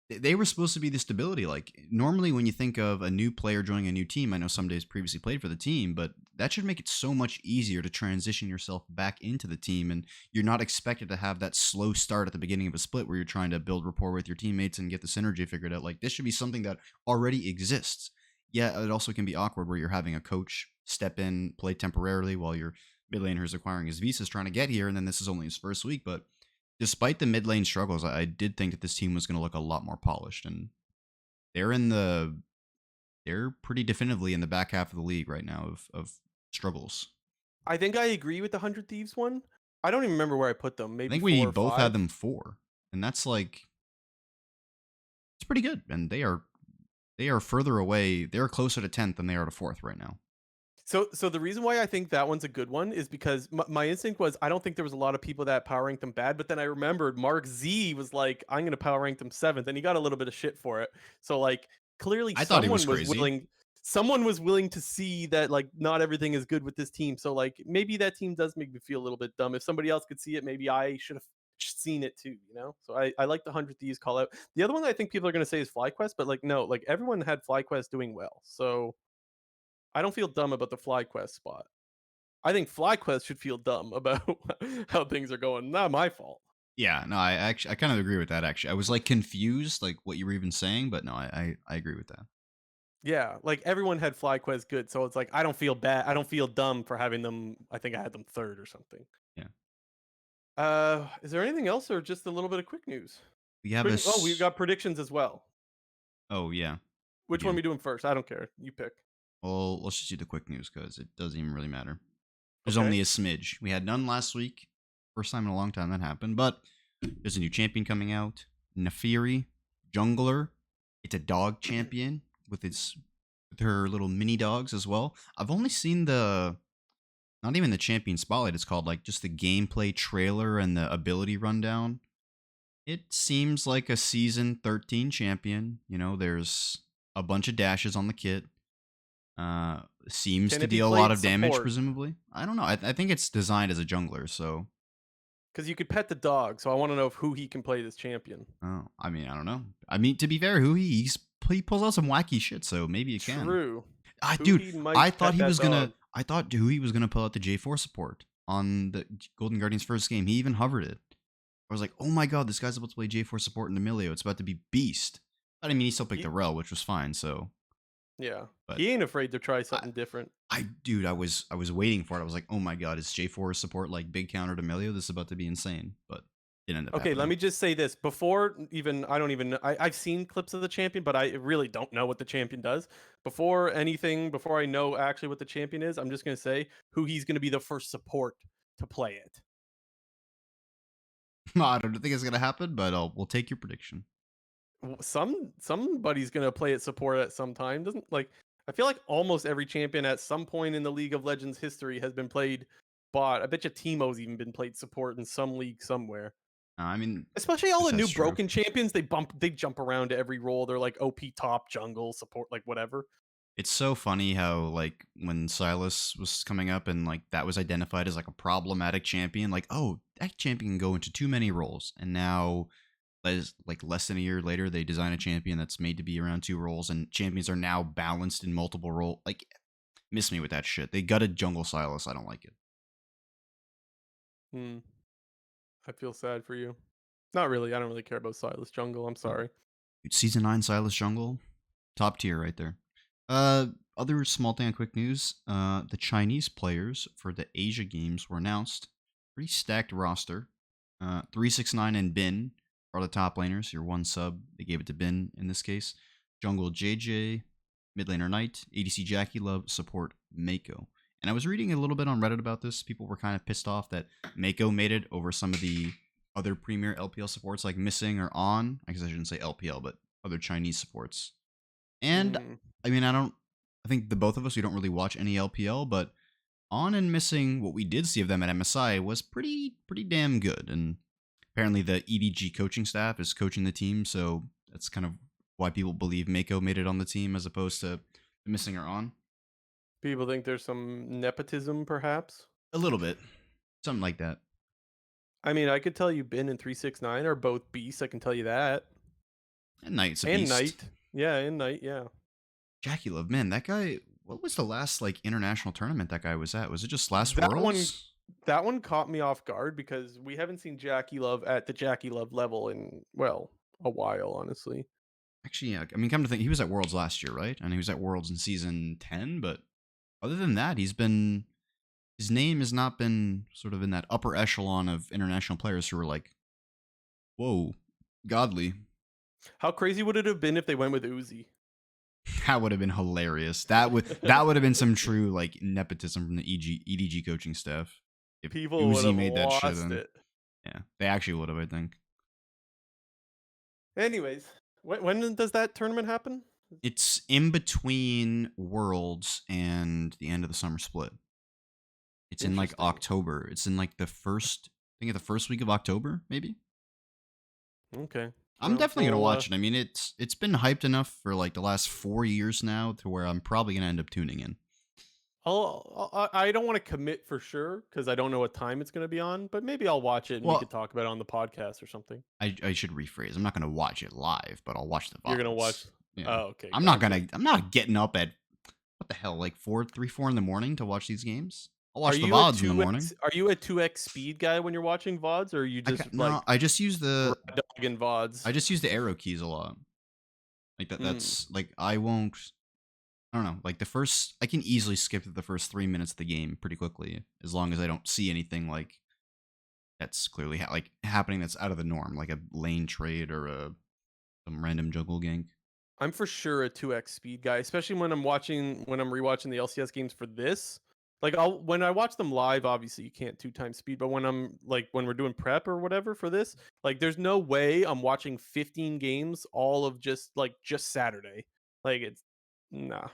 they were supposed to be the stability. Like normally when you think of a new player joining a new team, I know some days previously played for the team, but that should make it so much easier to transition yourself back into the team, and you're not expected to have that slow start at the beginning of a split where you're trying to build rapport with your teammates and get the synergy figured out. Like this should be something that already exists. Yeah, it also can be awkward where you're having a coach step in, play temporarily while your mid laner is acquiring his visas trying to get here, and then this is only his first week, but despite the mid lane struggles, I did think that this team was going to look a lot more polished, and they're in the they're pretty definitively in the back half of the league right now of struggles. I think I agree with the 100 Thieves one. I don't even remember where I put them. I Maybe think we four or both had five. them 4, and that's like it's pretty good, and they are further away. They're closer to 10th than they are to 4th right now. So the reason why I think that one's a good one is because my instinct was I don't think there was a lot of people that power ranked them bad, but then I remembered Mark Z was like, I'm gonna power rank them 7th, and he got a little bit of shit for it. So like clearly I thought he was crazy. someone was willing to see that like not everything is good with this team. So like maybe that team does make me feel a little bit dumb. If somebody else could see it, maybe I should have seen it too, you know? So I like the 100 Thieves call out. The other one I think people are gonna say is FlyQuest, but like no, like everyone had FlyQuest doing well. So I don't feel dumb about the FlyQuest spot. I think FlyQuest should feel dumb about how things are going. Not my fault. Yeah, no, I kind of agree with that. Actually, I was like confused, like what you were even saying, but no, I agree with that. Yeah, like everyone had FlyQuest good, so it's like I don't feel bad. I don't feel dumb for having them. I think I had them third or something. Yeah, Is there anything else or just a little bit of quick news? we have a. Quick. Oh, we got predictions as well. Oh yeah, we Which one do. we doing first? I don't care. You pick. Well, let's just do the quick news because it doesn't even really matter. There's Okay. only a smidge. We had none last week. First time in a long time that happened. But there's a new champion coming out. Naafiri, jungler. It's a dog champion with her little mini dogs as well. I've only seen the not even the champion spotlight. It's called like just the gameplay trailer and the ability rundown. It seems like a season 13 champion. There's a bunch of dashes on the kit. Seems Can to it be deal a lot played of damage, support? presumably. I don't know. I think it's designed as a jungler, so Because you could pet the dog, so I want to know if who he can play this champion. I mean, I don't know. I mean, to be fair, he pulls out some wacky shit, so maybe it can. True. Who Dude, he might pet that dog. I thought he was gonna pull out the J4 support on the Golden Guardians first game. He even hovered it. I was like, oh my god, this guy's about to play J4 support in Emilio. It's about to be beast. But I mean, he still picked the He, Rel, which was fine. So, yeah. but He ain't afraid to try I, something different. dude, I was waiting for it. I was like, oh my god, is J4 support like big counter to Emilio? This is about to be insane. But it ended up Okay, let happening. me just say this. Before even, I don't even know. I've seen clips of the champion, but I really don't know what the champion does. Before I know actually what the champion is, I'm just going to say who he's going to be the first support to play it. I don't think it's gonna happen, but we'll take your prediction. Somebody's going to play it support at some time. Doesn't like I feel like almost every champion at some point in the League of Legends history has been played bot. I bet you Teemo's even been played support in some league somewhere. I mean, Especially all the that's new true. broken champions, they jump around to every role. They're like OP top jungle support, like whatever. It's so funny how like when Silas was coming up and like that was identified as like a problematic champion, like oh that champion can go into too many roles, and now as like less than a year later they design a champion that's made to be around two roles, and champions are now balanced in multiple role. Like miss me with that shit. They gutted Jungle Silas. I don't like it. Hmm. I feel sad for you. Not really. I don't really care about Silas Jungle. I'm Oh, sorry. dude, season 9 Silas Jungle, top tier right there. Other small thing on quick news. The Chinese players for the Asia games were announced. Pretty stacked roster. 369 and Bin are the top laners. Your one sub. They gave it to Bin in this case. Jungle JJ, mid laner Knight, ADC Jackie Love, support Mako. And I was reading a little bit on Reddit about this. People were kind of pissed off that Mako made it over some of the other premier LPL supports like Missing or On. I guess I shouldn't say LPL, but other Chinese supports. And Hmm. I mean, I think the both of us, we don't really watch any LPL, but On and Missing, what we did see of them at MSI was pretty damn good. And apparently the EDG coaching staff is coaching the team, so that's kind of why people believe Mako made it on the team as opposed to Missing or On. People think there's some nepotism, perhaps. A little bit. Something like that. I mean, I could tell you Bin and 369 are both beasts. I can tell you that. And Knight's a And beast. Knight. Yeah, and Knight, yeah. Jackie Love, man, that guy, what was the last like international tournament that guy was at? Was it just last That one Worlds? that one caught me off guard because we haven't seen Jackie Love at the Jackie Love level in, well, a while, honestly. Actually, yeah. I mean, come to think, he was at Worlds last year, right? And he was at Worlds in season 10. But other than that, his name has not been sort of in that upper echelon of international players who were like, whoa, godly. How crazy would it have been if they went with Uzi? That would have been hilarious. That would have been some true like nepotism from the EDG coaching staff. If People would Uzi have made that shit, lost then it. yeah, they actually would have. I think Anyways, when does that tournament happen? it's in between Worlds and the end of the summer split. It's in like Interesting. October. It's in like I think the first week of October, maybe. Okay. I'm Well, definitely gonna watch it. I mean, it's been hyped enough for like the last 4 years now to where I'm probably gonna end up tuning in. I don't want to commit for sure because I don't know what time it's going to be on, but maybe I'll watch it and we could Well, talk about it on the podcast or something. I should rephrase. I'm not gonna watch it live, but I'll watch the You're gonna watch. VODs. Yeah, Oh, okay, gotcha. I'm not getting up at what the hell, like 4 in the morning to watch these games. I'll Are watch the you a VODs in the two morning. X? Are you a 2x speed guy when you're watching VODs, or are you just No, like Raw Dog in VODs? I just use the arrow keys a lot. Like that. Hmm. That's like I won't. I don't know. Like the first, I can easily skip the first 3 minutes of the game pretty quickly, as long as I don't see anything like that's clearly like happening that's out of the norm, like a lane trade or some random jungle gank. I'm for sure a 2x speed guy, especially when I'm rewatching the LCS games for this. Like when I watch them live, obviously you can't 2 times speed, but when we're doing prep or whatever for this, like there's no way I'm watching 15 games all of just Saturday. Like it's nah,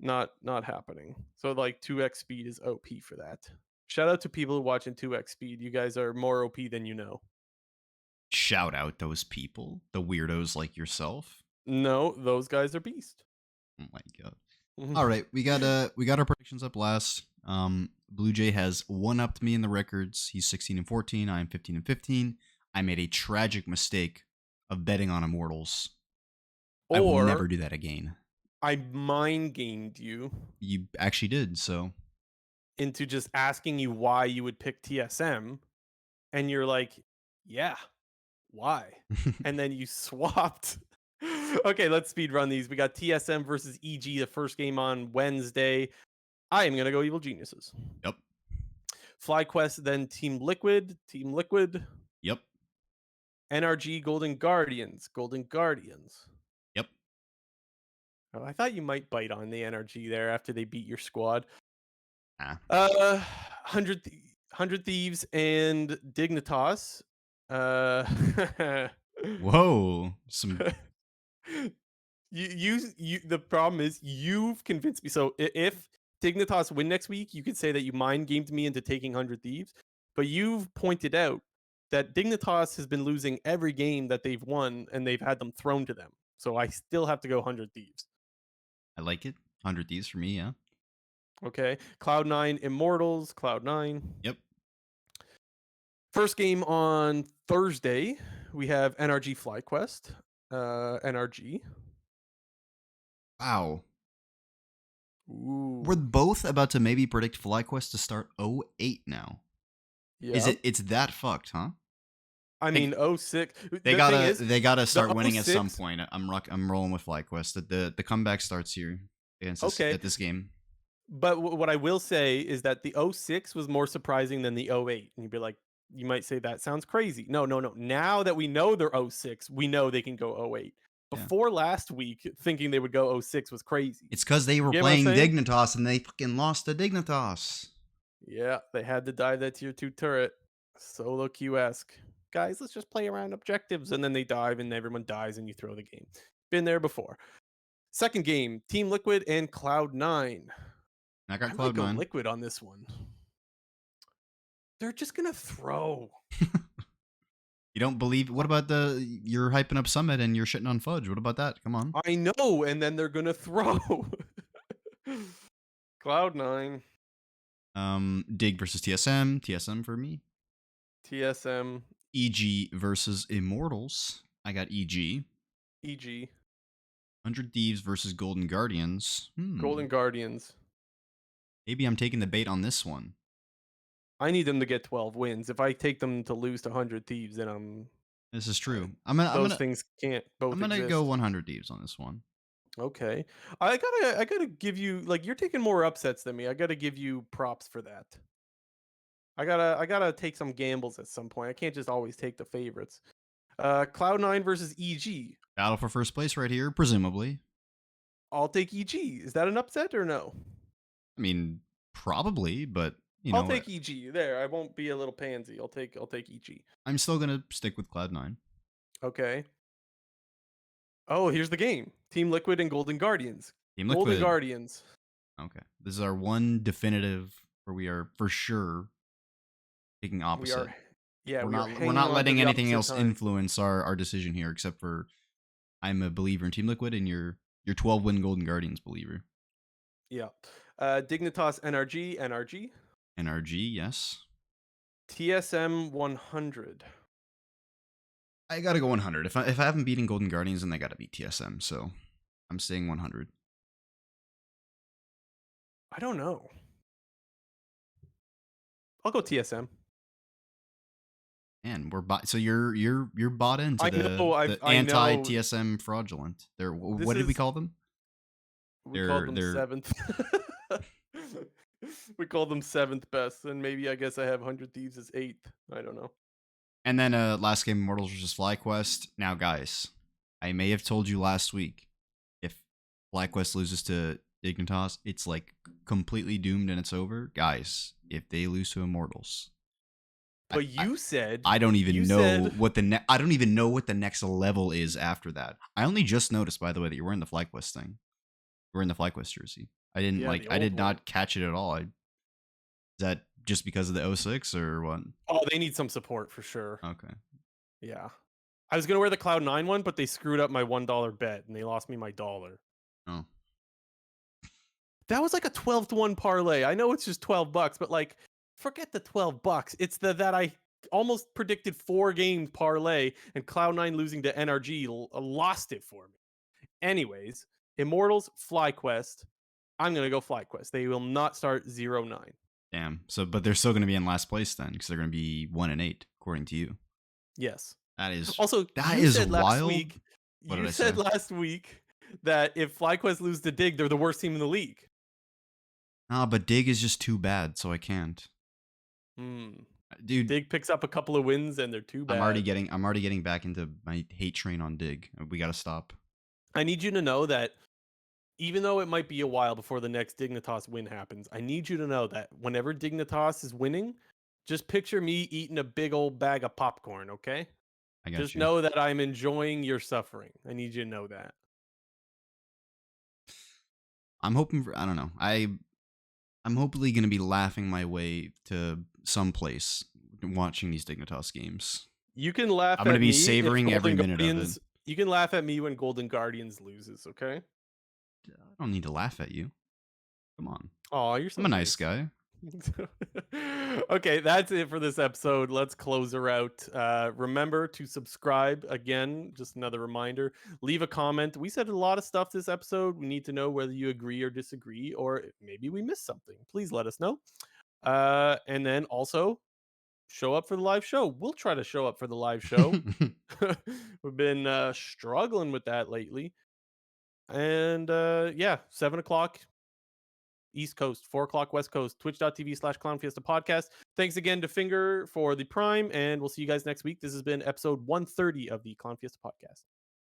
not happening. So like 2x speed is OP for that. Shout out to people who watching 2x speed. You guys are more OP than you know. Shout out those people, the weirdos like yourself. No, those guys are beast. Oh my god. All right, we got our predictions up last. Blue Jay has one upped me in the records. He's 16 and 14. I am 15 and 15. I made a tragic mistake of betting on Immortals. I will never Or do that again. I mind gamed you You actually did, so into just asking you why you would pick TSM, and you're like, "Yeah, why?" And then you swapped. Okay, let's speed run these. We got TSM versus EG, the first game on Wednesday. I am gonna go Evil Geniuses. yep, FlyQuest, then Team Liquid, Team Liquid, yep, NRG, Golden Guardians, Golden Guardians. yep. Oh, I thought you might bite on the NRG there after they beat your squad. Ah. 100 Thieves and Dignitas. Uh, Whoa, some you the problem is you've convinced me. So if Dignitas win next week, you could say that you mind gamed me into taking 100 Thieves, but you've pointed out that Dignitas has been losing every game that they've won and they've had them thrown to them. So I still have to go 100 Thieves. I like it. 100 Thieves for me, yeah. Okay. Cloud9 Immortals, Cloud9. Yep. First game on Thursday, we have NRG FlyQuest. NRG. Wow. We're Ooh. both about to maybe predict FlyQuest to start 08 now. Is Yeah. it's that fucked, huh? I They, mean, oh 06. they The thing gotta is, they gotta the start oh winning at some 06. point. I'm rolling with FlyQuest. The comeback starts here against Okay. at this game. But what I will say is that the oh 06 was more surprising than the oh 08. And you'd be like, you might say that sounds crazy. No, no, no. Now that we know they're oh 06, we know they can go oh 08. Yeah. Before last week, thinking they would go oh 06 was crazy. It's because they You were get what I'm playing saying? Dignitas and they fucking lost to Dignitas. Yeah, they had to dive that tier 2 turret. Solo Q-esque. Guys, let's just play around objectives. And then they dive and everyone dies and you throw the game. Been there before. Second game, Team Liquid and Cloud9. I I got might go Cloud9. Liquid on this one. They're just going to throw. You don't believe? What about you're hyping up Summit and you're shitting on Fudge? What about that? Come on. I know, and then they're going to throw. Cloud9, Dig versus TSM. TSM for me. TSM, EG versus Immortals. I got EG. EG, 100 Thieves versus Golden Guardians. Golden Guardians. Maybe I'm taking the bait on this one. I need them to get 12 wins. If I take them to lose to 100 Thieves, then This is I, true. those things can't I'm both gonna go exist. 100 Thieves on this one. Okay. I gotta give you, like, you're taking more upsets than me. I gotta give you props for that. I gotta take some gambles at some point. I can't just always take the favorites. Cloud9 versus EG. Battle for first place right here, presumably. I'll take EG. Is that an upset or no? I mean, probably, but you I'll know, take EG. There, I won't be a little pansy. I'll take EG. I'm still gonna stick with Cloud9. Okay. Oh, here's the game. Team Liquid and Golden Guardians. Team Golden Liquid. Guardians. Okay, this is our one definitive where we are for sure taking We opposite. are, yeah, We're we are not hanging on to letting the anything opposite else time. influence our decision here, except for I'm a believer in Team Liquid and you're 12 win Golden Guardians believer. Yeah. Dignitas NRG, NRG. NRG, yes. TSM 100. I gotta go 100. If I haven't beaten Golden Guardians, then I gotta beat TSM. So I'm saying 100. I don't know. I'll go TSM. And we're so you're bought into I know. the I anti know. TSM fraudulent. They're This what did we is. call them? We called them They're 7th. We called them 7th best, and maybe I guess I have 100 Thieves as 8th. I don't know. And then last game Immortals versus FlyQuest. Now guys, I may have told you last week if FlyQuest loses to Dignitas, it's like completely doomed and it's over. Guys, if they lose to Immortals, But you said I don't even you know said what I don't even know what the next level is after that. I only just noticed, by the way, that you're wearing the FlyQuest thing. You're wearing the FlyQuest jersey. I didn't Yeah, the I did old not one. catch it at all. Is that just because of the 06 or what? Oh, they need some support for sure. Okay. Yeah. I was gonna wear the Cloud9 one, but they screwed up my $1 bet and they lost me my dollar. Oh. That was like a 12 to 1 parlay. I know it's just $12, but like, forget the $12. It's that I almost predicted 4 game parlay and Cloud9 losing to NRG lost it for me. Anyways, Immortals, FlyQuest. I'm gonna go FlyQuest. They will not start 0-9. Damn. So but they're still gonna be in last place then, because they're gonna be 1-8, according to you. Yes. That is Also, that you is said last wild. week. What did You I said say? last week that if FlyQuest lose to Dig, they're the worst team in the league. Ah, but Dig is just too bad, so I can't. Dude, Dig picks up a couple of wins and they're too bad. I'm already getting back into my hate train on Dig. We gotta stop. I need you to know that even though it might be a while before the next Dignitas win happens, I need you to know that whenever Dignitas is winning, just picture me eating a big old bag of popcorn, okay? I got Just you. know that I'm enjoying your suffering. I need you to know that. I'm hoping for, I don't know. I'm hopefully gonna be laughing my way to someplace watching these Dignitas games. You can laugh I'm gonna at be me if savoring every Golden minute of it. Guardians. You can laugh at me when Golden Guardians loses, okay? I don't need to laugh at you. Come on. Oh, you're I'm so a nice nice. guy. Okay, that's it for this episode. Let's close her out. Remember to subscribe again. Just another reminder. Leave a comment. We said a lot of stuff this episode. We need to know whether you agree or disagree, or maybe we missed something. Please let us know. And then also show up for the live show. We'll try to show up for the live show. We've been struggling with that lately. And yeah, 7 o'clock East Coast, 4 o'clock West Coast, twitch.tv/Clown Fiesta Podcast. Thanks again to Finger for the Prime, and we'll see you guys next week. This has been episode 130 of the Clown Fiesta Podcast.